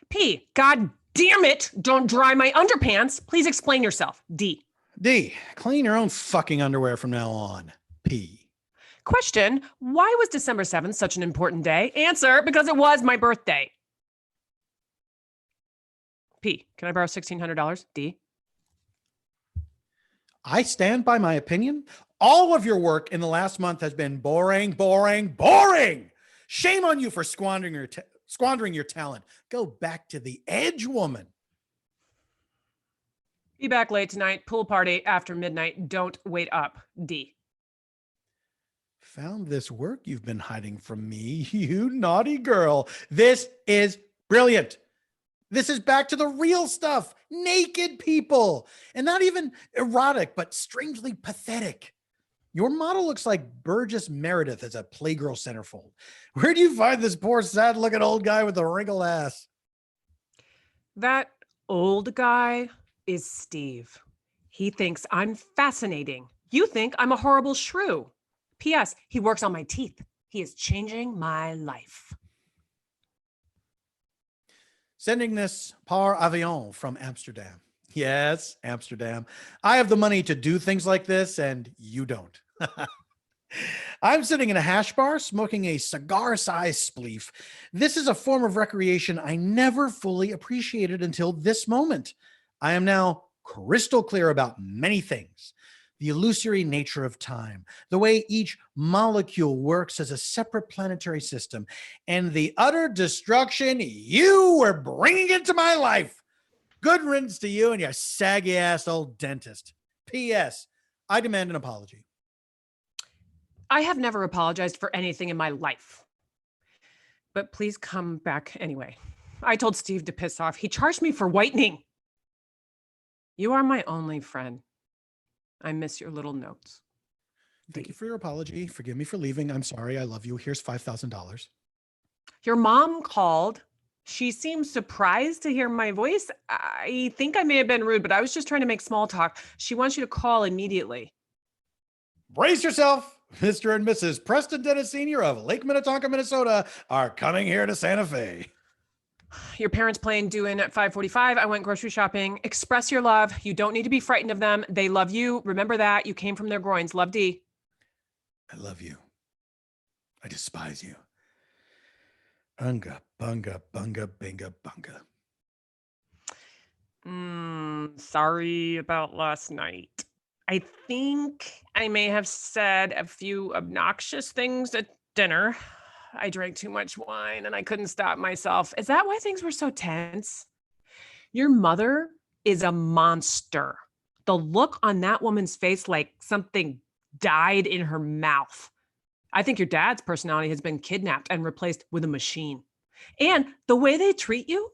P, God damn it, don't dry my underpants. Please explain yourself. D. D, clean your own fucking underwear from now on. P. Question, why was December 7th such an important day? Answer, because it was my birthday. P, can I borrow $1,600? D. I stand by my opinion. All of your work in the last month has been boring, boring, boring. Shame on you for squandering your talent. Go back to the edge, woman. Be back late tonight. Pool party after midnight. Don't wait up. D. Found this work you've been hiding from me, you naughty girl. This is brilliant. This is back to the real stuff. Naked people. And not even erotic, but strangely pathetic. Your model looks like Burgess Meredith as a Playgirl centerfold. Where do you find this poor, sad-looking old guy with a wrinkled ass? That old guy is Steve. He thinks I'm fascinating. You think I'm a horrible shrew. P.S. He works on my teeth. He is changing my life. Sending this par avion from Amsterdam. Yes, Amsterdam. I have the money to do things like this, and you don't. I'm sitting in a hash bar smoking a cigar-sized spleef. This is a form of recreation I never fully appreciated until this moment. I am now crystal clear about many things. The illusory nature of time, the way each molecule works as a separate planetary system, and the utter destruction you were bringing into my life. Good riddance to you and your saggy-ass old dentist. P.S. I demand an apology. I have never apologized for anything in my life. But please come back anyway. I told Steve to piss off. He charged me for whitening. You are my only friend. I miss your little notes. Thank you for your apology. Forgive me for leaving. I'm sorry. I love you. Here's $5,000. Your mom called. She seemed surprised to hear my voice. I think I may have been rude, but I was just trying to make small talk. She wants you to call immediately. Brace yourself. Mr. and Mrs. Preston Dennis Sr. of Lake Minnetonka, Minnesota are coming here to Santa Fe. Your parents' plane due in at 5:45. I went grocery shopping. Express your love. You don't need to be frightened of them. They love you. Remember that. You came from their groins. Love, D. I love you. I despise you. Unga, bunga, bunga, binga, bunga. Sorry about last night. I think I may have said a few obnoxious things at dinner. I drank too much wine and I couldn't stop myself. Is that why things were so tense? Your mother is a monster. The look on that woman's face, like something died in her mouth. I think your dad's personality has been kidnapped and replaced with a machine. And the way they treat you,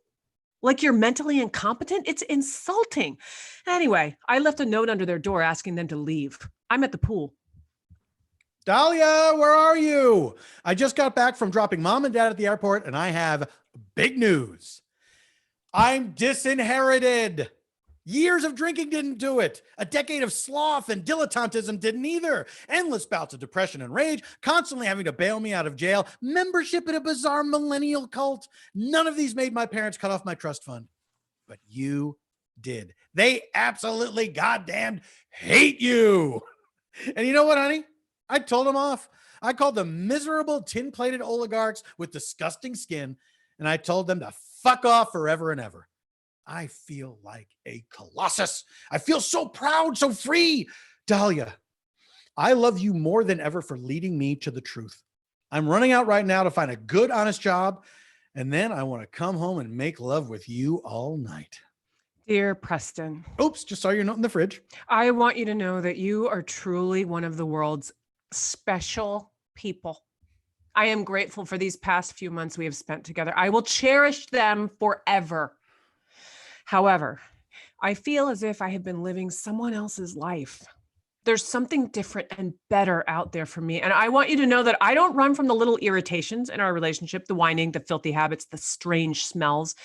like you're mentally incompetent, it's insulting. Anyway, I left a note under their door asking them to leave. I'm at the pool. Dahlia, where are you? I just got back from dropping mom and dad at the airport, and I have big news. I'm disinherited. Years of drinking didn't do it. A decade of sloth and dilettantism didn't either. Endless bouts of depression and rage, constantly having to bail me out of jail, membership in a bizarre millennial cult. None of these made my parents cut off my trust fund. But you did. They absolutely goddamn hate you. And you know what, honey? I told them off. I called them miserable tin-plated oligarchs with disgusting skin, and I told them to fuck off forever and ever. I feel like a colossus. I feel so proud, so free. Dahlia, I love you more than ever for leading me to the truth. I'm running out right now to find a good, honest job, and then I want to come home and make love with you all night. Dear Preston. Oops, just saw your note in the fridge. I want you to know that you are truly one of the world's special people. I am grateful for these past few months we have spent together. I will cherish them forever. However, I feel as if I have been living someone else's life. There's something different and better out there for me. And I want you to know that I don't run from the little irritations in our relationship, the whining, the filthy habits, the strange smells,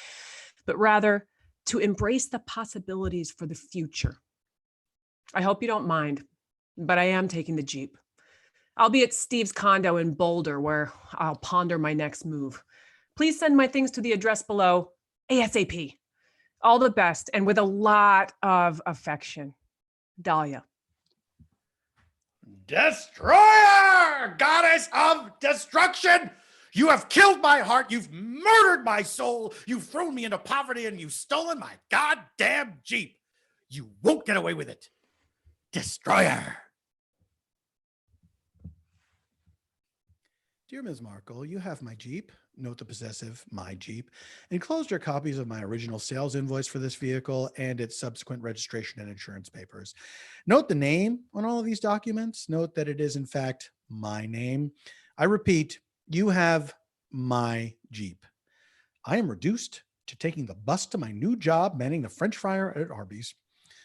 but rather to embrace the possibilities for the future. I hope you don't mind, but I am taking the Jeep. I'll be at Steve's condo in Boulder, where I'll ponder my next move. Please send my things to the address below ASAP. All the best, and with a lot of affection, Dahlia. Destroyer, goddess of destruction. You have killed my heart. You've murdered my soul. You've thrown me into poverty, and you've stolen my goddamn Jeep. You won't get away with it. Destroyer. Dear Ms. Markle, you have my Jeep. Note the possessive, my Jeep. Enclosed are copies of my original sales invoice for this vehicle and its subsequent registration and insurance papers. Note the name on all of these documents. Note that it is, in fact, my name. I repeat, you have my Jeep. I am reduced to taking the bus to my new job manning the French fryer at Arby's.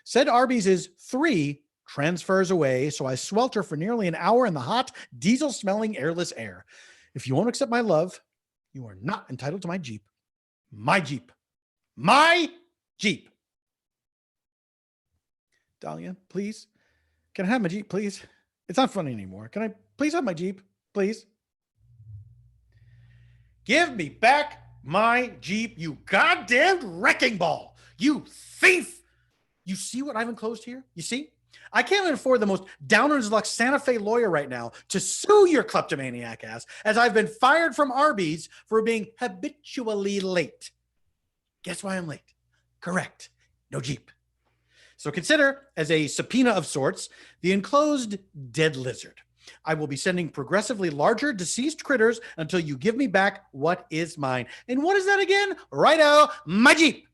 Said Arby's is 3 transfers away, so I swelter for nearly an hour in the hot, diesel-smelling, airless air. If you won't accept my love, you are not entitled to my Jeep. My Jeep. My Jeep. Dahlia, please. Can I have my Jeep, please? It's not funny anymore. Can I please have my Jeep, please? Give me back my Jeep, you goddamn wrecking ball. You thief. You see what I've enclosed here? You see? I can't even afford the most down-on-his luck Santa Fe lawyer right now to sue your kleptomaniac ass, as I've been fired from Arby's for being habitually late. Guess why I'm late? Correct. No Jeep. So consider, as a subpoena of sorts, the enclosed dead lizard. I will be sending progressively larger deceased critters until you give me back what is mine. And what is that again? Righto, my Jeep.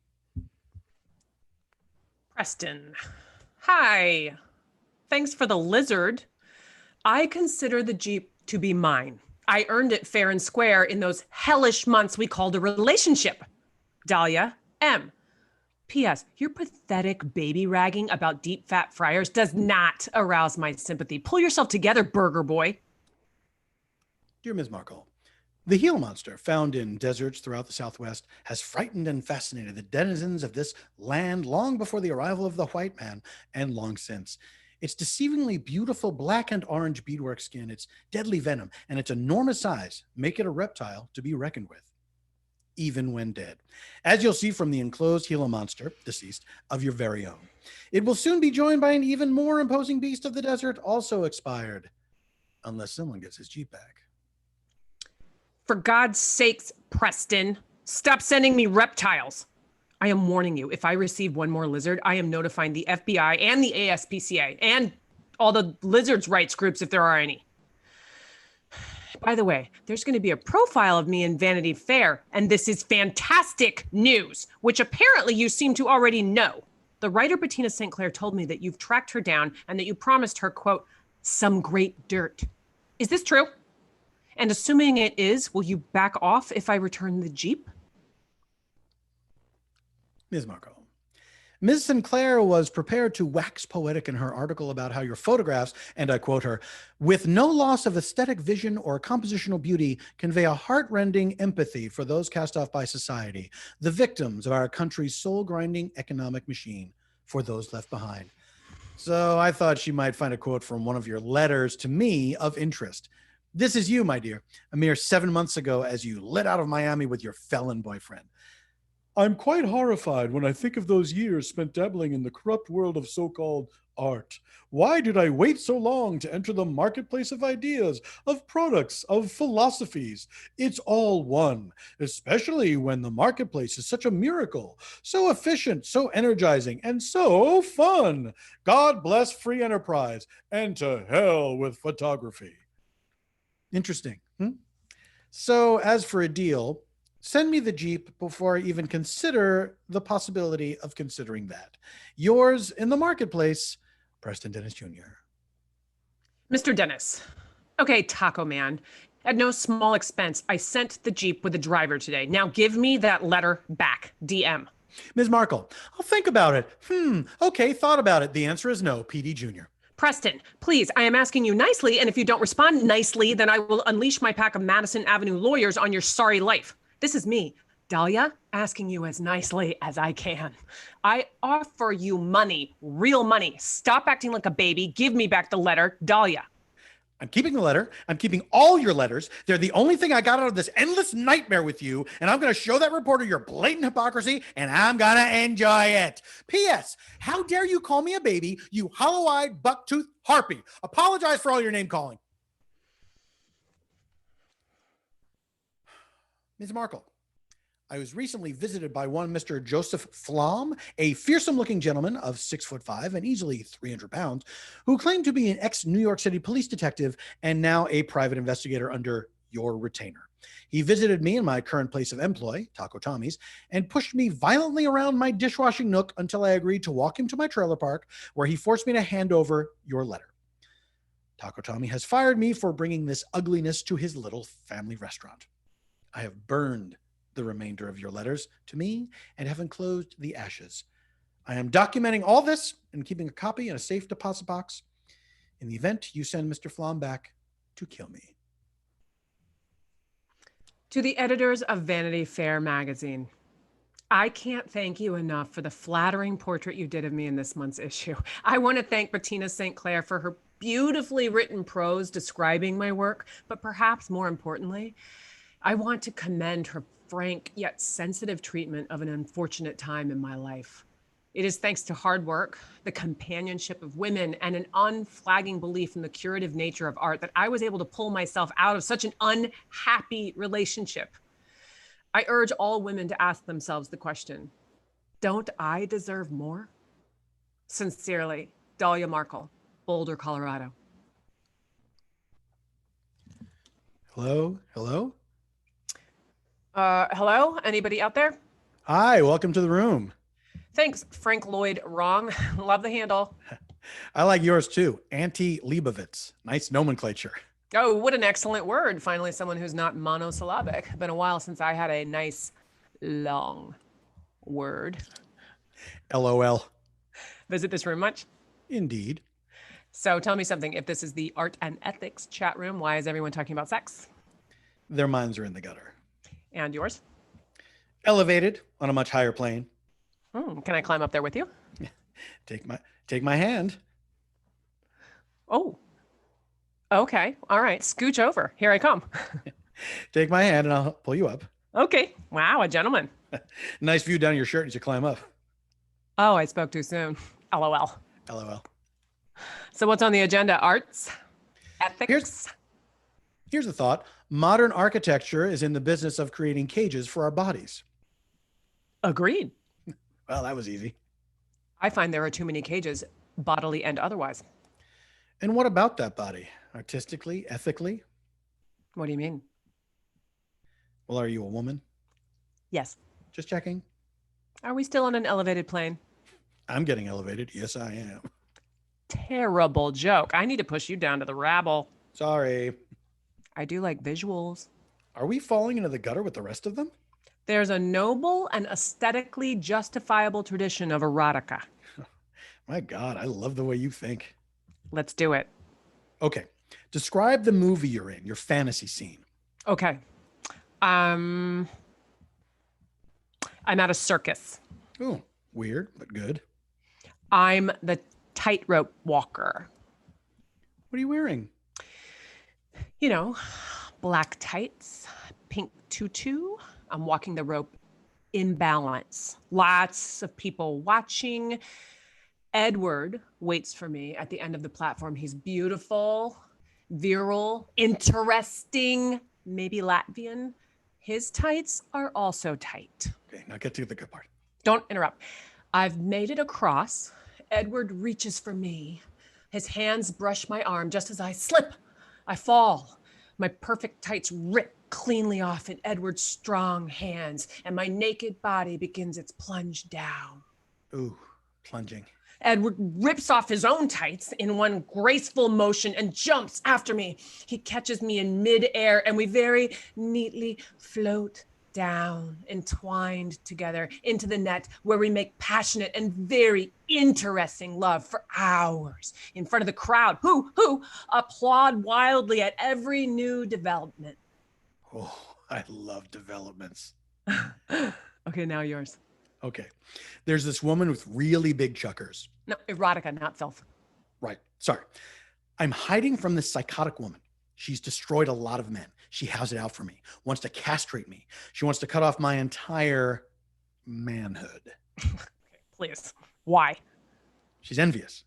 Preston. Hi. Thanks for the lizard. I consider the Jeep to be mine. I earned it fair and square in those hellish months we called a relationship. Dahlia M. P.S. Your pathetic baby ragging about deep fat fryers does not arouse my sympathy. Pull yourself together, burger boy. Dear Ms. Markle, the Gila monster, found in deserts throughout the Southwest, has frightened and fascinated the denizens of this land long before the arrival of the white man, and long since. Its deceivingly beautiful black and orange beadwork skin, its deadly venom, and its enormous size make it a reptile to be reckoned with, even when dead. As you'll see from the enclosed Gila monster, deceased, of your very own. It will soon be joined by an even more imposing beast of the desert, also expired, unless someone gets his Jeep back. For God's sakes, Preston, stop sending me reptiles. I am warning you, if I receive one more lizard, I am notifying the FBI and the ASPCA and all the lizards' rights groups if there are any. By the way, there's going to be a profile of me in Vanity Fair, and this is fantastic news, which apparently you seem to already know. The writer Bettina St. Clair told me that you've tracked her down and that you promised her, quote, some great dirt. Is this true? And assuming it is, will you back off if I return the Jeep? Ms. Marco. Ms. Sinclair was prepared to wax poetic in her article about how your photographs, and I quote her, with no loss of aesthetic vision or compositional beauty, convey a heart-rending empathy for those cast off by society, the victims of our country's soul-grinding economic machine, for those left behind. So I thought she might find a quote from one of your letters to me of interest. This is you, my dear, a mere 7 months ago as you lit out of Miami with your felon boyfriend. I'm quite horrified when I think of those years spent dabbling in the corrupt world of so-called art. Why did I wait so long to enter the marketplace of ideas, of products, of philosophies? It's all one, especially when the marketplace is such a miracle, so efficient, so energizing, and so fun. God bless free enterprise, and to hell with photography. Interesting. So as for a deal, send me the Jeep before I even consider the possibility of considering that. Yours in the marketplace, Preston Dennis Jr. Mr. Dennis. Okay, Taco Man. At no small expense, I sent the Jeep with the driver today. Now give me that letter back. DM. Ms. Markle, I'll think about it. Okay, thought about it. The answer is no, PD Jr. Preston, please, I am asking you nicely, and if you don't respond nicely, then I will unleash my pack of Madison Avenue lawyers on your sorry life. This is me, Dahlia, asking you as nicely as I can. I offer you money, real money. Stop acting like a baby. Give me back the letter, Dahlia. I'm keeping the letter. I'm keeping all your letters. They're the only thing I got out of this endless nightmare with you, and I'm going to show that reporter your blatant hypocrisy, and I'm going to enjoy it. P.S. How dare you call me a baby, you hollow-eyed, buck-toothed harpy. Apologize for all your name calling. Ms. Markle, I was recently visited by one Mr. Joseph Flom, a fearsome-looking gentleman of 6'5" and easily 300 pounds, who claimed to be an ex-New York City police detective and now a private investigator under your retainer. He visited me in my current place of employ, Taco Tommy's, and pushed me violently around my dishwashing nook until I agreed to walk him to my trailer park, where he forced me to hand over your letter. Taco Tommy has fired me for bringing this ugliness to his little family restaurant. I have burned the remainder of your letters to me and have enclosed the ashes. I am documenting all this and keeping a copy in a safe deposit box in the event you send Mr. Flom back to kill me. To the editors of Vanity Fair magazine, I can't thank you enough for the flattering portrait you did of me in this month's issue. I want to thank Bettina St. Clair for her beautifully written prose describing my work, but perhaps more importantly, I want to commend her frank yet sensitive treatment of an unfortunate time in my life. It is thanks to hard work, the companionship of women, and an unflagging belief in the curative nature of art that I was able to pull myself out of such an unhappy relationship. I urge all women to ask themselves the question, don't I deserve more? Sincerely, Dahlia Markle, Boulder, Colorado. Hello? Hello? Hello? Anybody out there? Hi, welcome to the room. Thanks, Frank Lloyd Wrong. Love the handle. I like yours too, Auntie Leibovitz. Nice nomenclature. Oh, what an excellent word. Finally, someone who's not monosyllabic. Been a while since I had a nice, long word. LOL. Visit this room much? Indeed. So tell me something. If this is the art and ethics chat room, why is everyone talking about sex? Their minds are in the gutter. And yours? Elevated on a much higher plane. Can I climb up there with you? Take my hand. Oh, okay. All right. Scooch over. Here I come. Take my hand and I'll pull you up. Okay. Wow, a gentleman. Nice view down your shirt as you climb up. Oh, I spoke too soon. LOL. LOL. So what's on the agenda? Arts? Ethics? Here's the thought. Modern architecture is in the business of creating cages for our bodies. Agreed. Well, that was easy. I find there are too many cages, bodily and otherwise. And what about that body? Artistically, ethically? What do you mean? Well, are you a woman? Yes. Just checking. Are we still on an elevated plane? I'm getting elevated. Yes, I am. Terrible joke. I need to push you down to the rabble. Sorry. I do like visuals. Are we falling into the gutter with the rest of them? There's a noble and aesthetically justifiable tradition of erotica. My God, I love the way you think. Let's do it. Okay. Describe the movie you're in, your fantasy scene. Okay. I'm at a circus. Oh, weird, but good. I'm the tightrope walker. What are you wearing? You know, black tights, pink tutu. I'm walking the rope in balance. Lots of people watching. Edward waits for me at the end of the platform. He's beautiful, virile, interesting, maybe Latvian. His tights are also tight. Okay, now get to the good part. Don't interrupt. I've made it across. Edward reaches for me. His hands brush my arm just as I slip. I fall. My perfect tights rip cleanly off in Edward's strong hands, and my naked body begins its plunge down. Ooh, plunging. Edward rips off his own tights in one graceful motion and jumps after me. He catches me in midair, and we very neatly float down, entwined together into the net, where we make passionate and very interesting love for hours in front of the crowd, who applaud wildly at every new development. Oh, I love developments. Okay, now yours. Okay. There's this woman with really big chuckers. No, erotica, not filth. Right. Sorry. I'm hiding from this psychotic woman. She's destroyed a lot of men. She has it out for me, wants to castrate me. She wants to cut off my entire manhood. Please. Why? She's envious.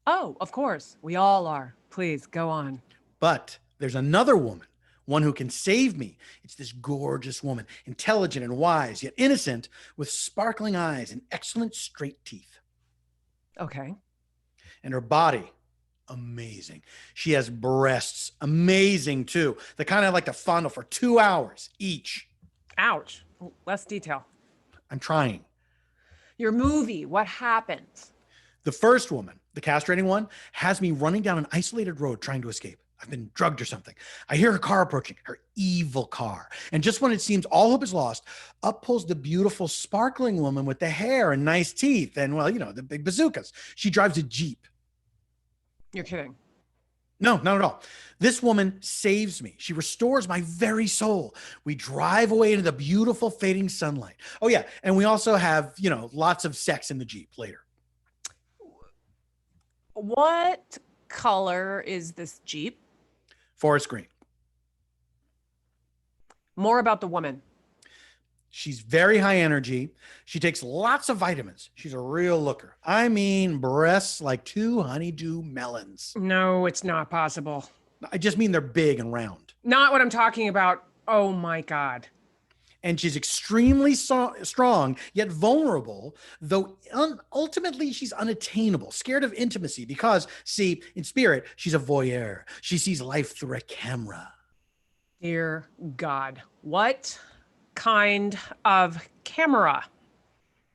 Oh, of course. We all are. Please, go on. But there's another woman, one who can save me. It's this gorgeous woman, intelligent and wise, yet innocent, with sparkling eyes and excellent straight teeth. Okay. And her body, amazing. She has breasts, amazing too. The kind I like to fondle for 2 hours each. Ouch. Less detail. I'm trying. Your movie, what happens? The first woman, the castrating one, has me running down an isolated road trying to escape. I've been drugged or something. I hear her car approaching, her evil car. And just when it seems all hope is lost, up pulls the beautiful, sparkling woman with the hair and nice teeth and, well, you know, the big bazookas. She drives a Jeep. You're kidding. No, not at all. This woman saves me. She restores my very soul. We drive away into the beautiful fading sunlight. Oh, yeah. And we also have, you know, lots of sex in the Jeep later. What color is this Jeep? Forest green. More about the woman. She's very high energy. She takes lots of vitamins. She's a real looker. I mean, breasts like 2 honeydew melons. No, it's not possible. I just mean they're big and round. Not what I'm talking about. Oh my God. And she's extremely strong, yet vulnerable, though ultimately she's unattainable, scared of intimacy because, see, in spirit, she's a voyeur. She sees life through a camera. Dear God, what kind of camera?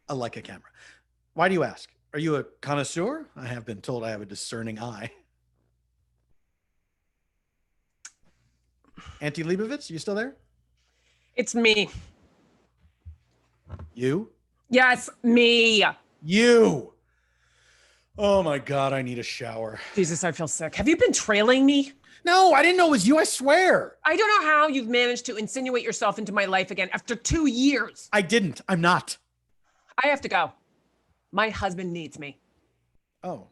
A Leica camera. Why do you ask? Are you a connoisseur? I have been told I have a discerning eye. Auntie Leibovitz, you still there? It's me. You? Yes, me. You. Oh my God, I need a shower. Jesus, I feel sick. Have you been trailing me? No, I didn't know it was you, I swear. I don't know how you've managed to insinuate yourself into my life again after 2 years. I didn't. I'm not. I have to go. My husband needs me. Oh,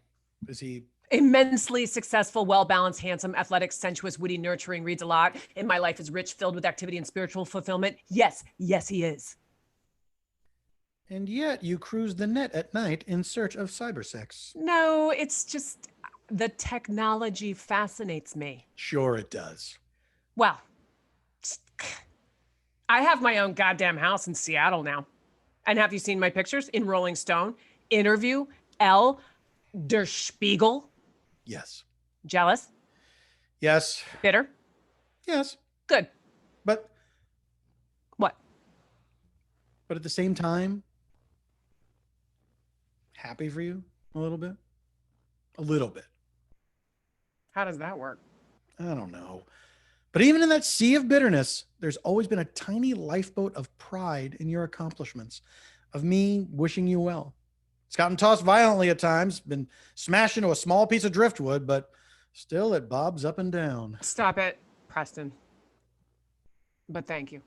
is he? Immensely successful, well-balanced, handsome, athletic, sensuous, witty, nurturing, reads a lot. And my life is rich, filled with activity and spiritual fulfillment. Yes, he is. And yet you cruise the net at night in search of cybersex. No, it's just the technology fascinates me. Sure it does. Well, I have my own goddamn house in Seattle now. And have you seen my pictures in Rolling Stone, Interview, Elle, Der Spiegel? Yes. Jealous? Yes. Bitter? Yes. Good. But What? at the same time, happy for you a little bit. A little bit. How does that work? I don't know. But even in that sea of bitterness, there's always been a tiny lifeboat of pride in your accomplishments, of me wishing you well. It's gotten tossed violently at times, been smashed into a small piece of driftwood, but still it bobs up and down. Stop it, Preston. But thank you.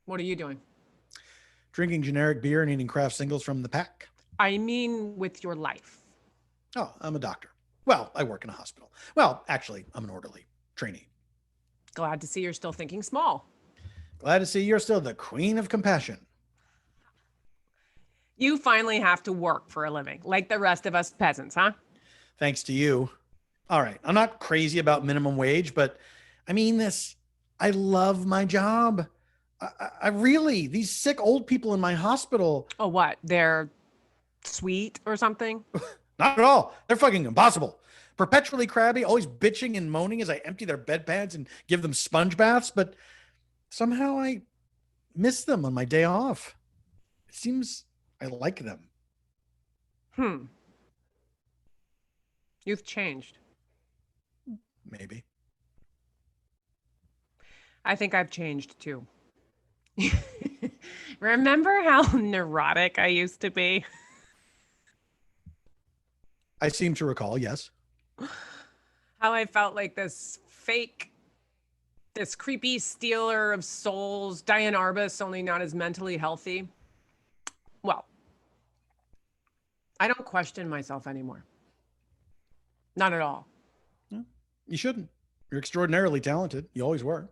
What are you doing? Drinking generic beer and eating craft singles from the pack. I mean, with your life. Oh, I'm a doctor. Well, I work in a hospital. Well, actually, I'm an orderly trainee. Glad to see you're still thinking small. Glad to see you're still the queen of compassion. You finally have to work for a living, like the rest of us peasants, huh? Thanks to you. All right. I'm not crazy about minimum wage, but I mean this. I love my job. I really, these sick old people in my hospital. Oh, what? They're sweet or something? Not at all. They're fucking impossible. Perpetually crabby, always bitching and moaning as I empty their bedpans and give them sponge baths. But somehow I miss them on my day off. It seems I like them. You've changed. Maybe. I think I've changed too. Remember how neurotic I used to be? I seem to recall, yes. How I felt like this creepy stealer of souls, Diane Arbus, only not as mentally healthy. Well, I don't question myself anymore. Not at all. You shouldn't. You're extraordinarily talented. You always were.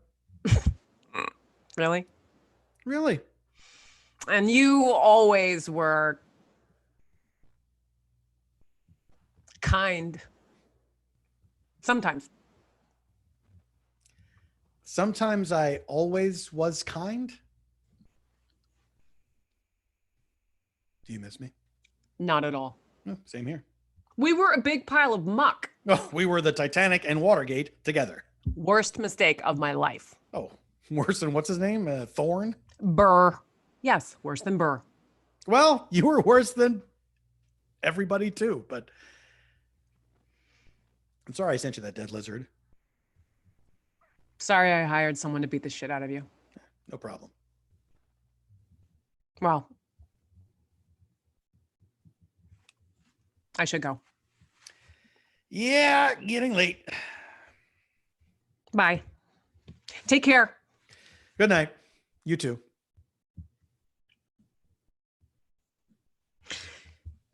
Really? Really? And you always were kind. Sometimes. Sometimes I always was kind. Do you miss me? Not at all. No, same here. We were a big pile of muck. Oh, we were the Titanic and Watergate together. Worst mistake of my life. Oh, worse than what's his name? Thorne? Burr. Yes, worse than Burr. Well, you were worse than everybody too, but I'm sorry I sent you that dead lizard. Sorry I hired someone to beat the shit out of you. No problem. Well, I should go. Yeah, getting late. Bye. Take care. Good night. You too.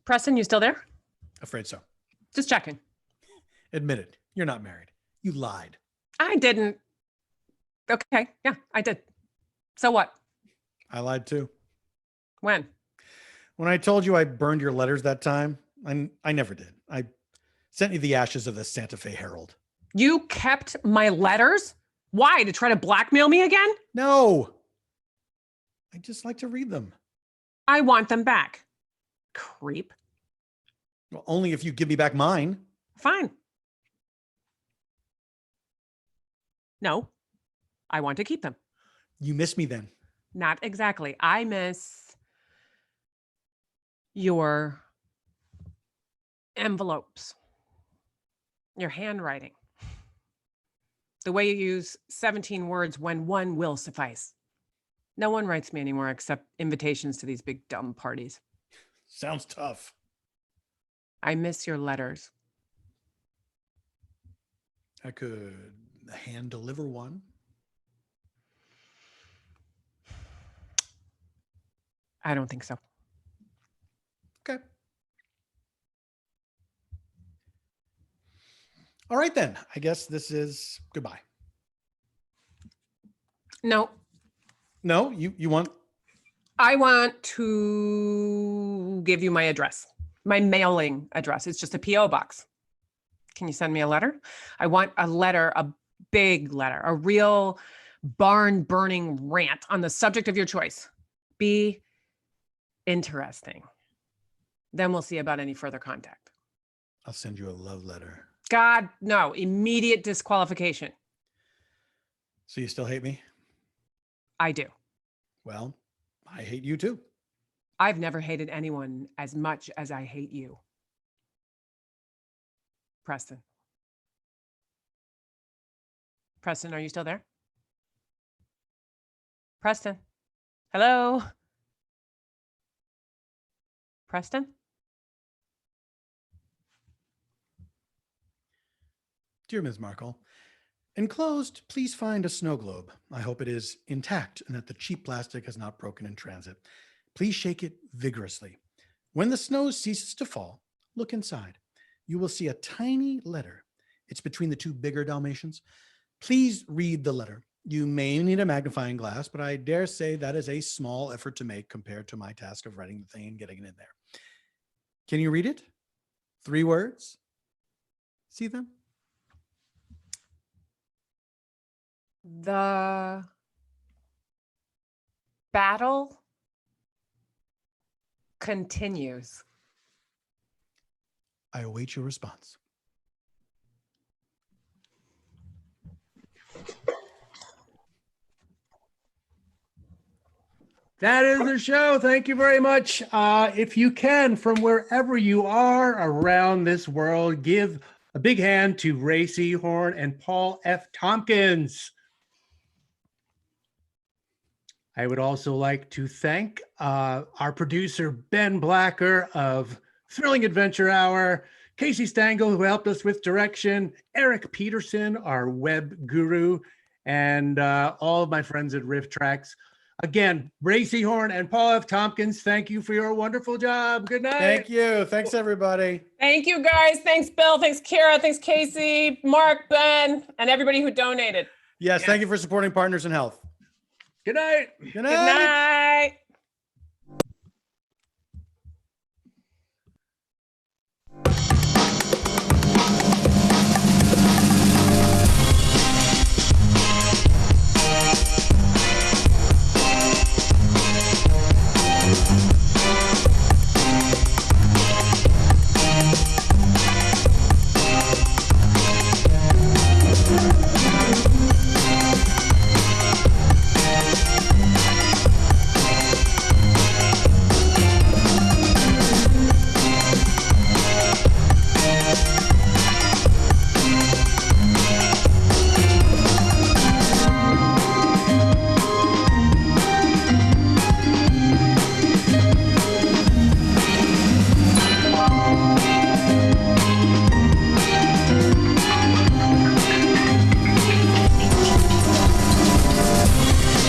Preston, you still there? Afraid so. Just checking. Admit it. You're not married. You lied. I didn't. Okay. Yeah, I did. So what? I lied too. When? When I told you I burned your letters that time, I never did. I sent you the ashes of the Santa Fe Herald. You kept my letters? Why? To try to blackmail me again? No. I just like to read them. I want them back. Creep. Well, only if you give me back mine. Fine. No, I want to keep them. You miss me then. Not exactly. I miss your envelopes, your handwriting, the way you use 17 words when one will suffice. No one writes me anymore except invitations to these big dumb parties. Sounds tough. I miss your letters. I could hand deliver one. I don't think so. Okay. All right, then. I guess this is goodbye. No, No, you want? I want to give you my address, my mailing address. It's just a P.O. box. Can you send me a letter? I want a letter, a big letter, a real barn burning rant on the subject of your choice. Be interesting. Then we'll see about any further contact. I'll send you a love letter. God, no, immediate disqualification. So you still hate me? I do. Well, I hate you too. I've never hated anyone as much as I hate you. Preston. Preston, are you still there? Preston. Hello? Preston? Dear Ms. Markle, enclosed, please find a snow globe. I hope it is intact and that the cheap plastic has not broken in transit. Please shake it vigorously. When the snow ceases to fall, look inside. You will see a tiny letter. It's between the two bigger Dalmatians. Please read the letter. You may need a magnifying glass, but I dare say that is a small effort to make compared to my task of writing the thing and getting it in there. Can you read it? 3 words? See them? The battle continues. I await your response. That is the show. Thank you very much. If you can, from wherever you are around this world, give a big hand to Ray Seehorn and Paul F. Tompkins. I would also like to thank our producer, Ben Blacker of Thrilling Adventure Hour, Casey Stangl, who helped us with direction, Eric Peterson, our web guru, and all of my friends at RiffTrax. Again, Ray Seehorn and Paul F. Tompkins, thank you for your wonderful job. Good night. Thank you. Thanks, everybody. Thank you, guys. Thanks, Bill. Thanks, Kira. Thanks, Casey, Mark, Ben, and everybody who donated. Yes, thank you for supporting Partners in Health. Good night. Good Good night.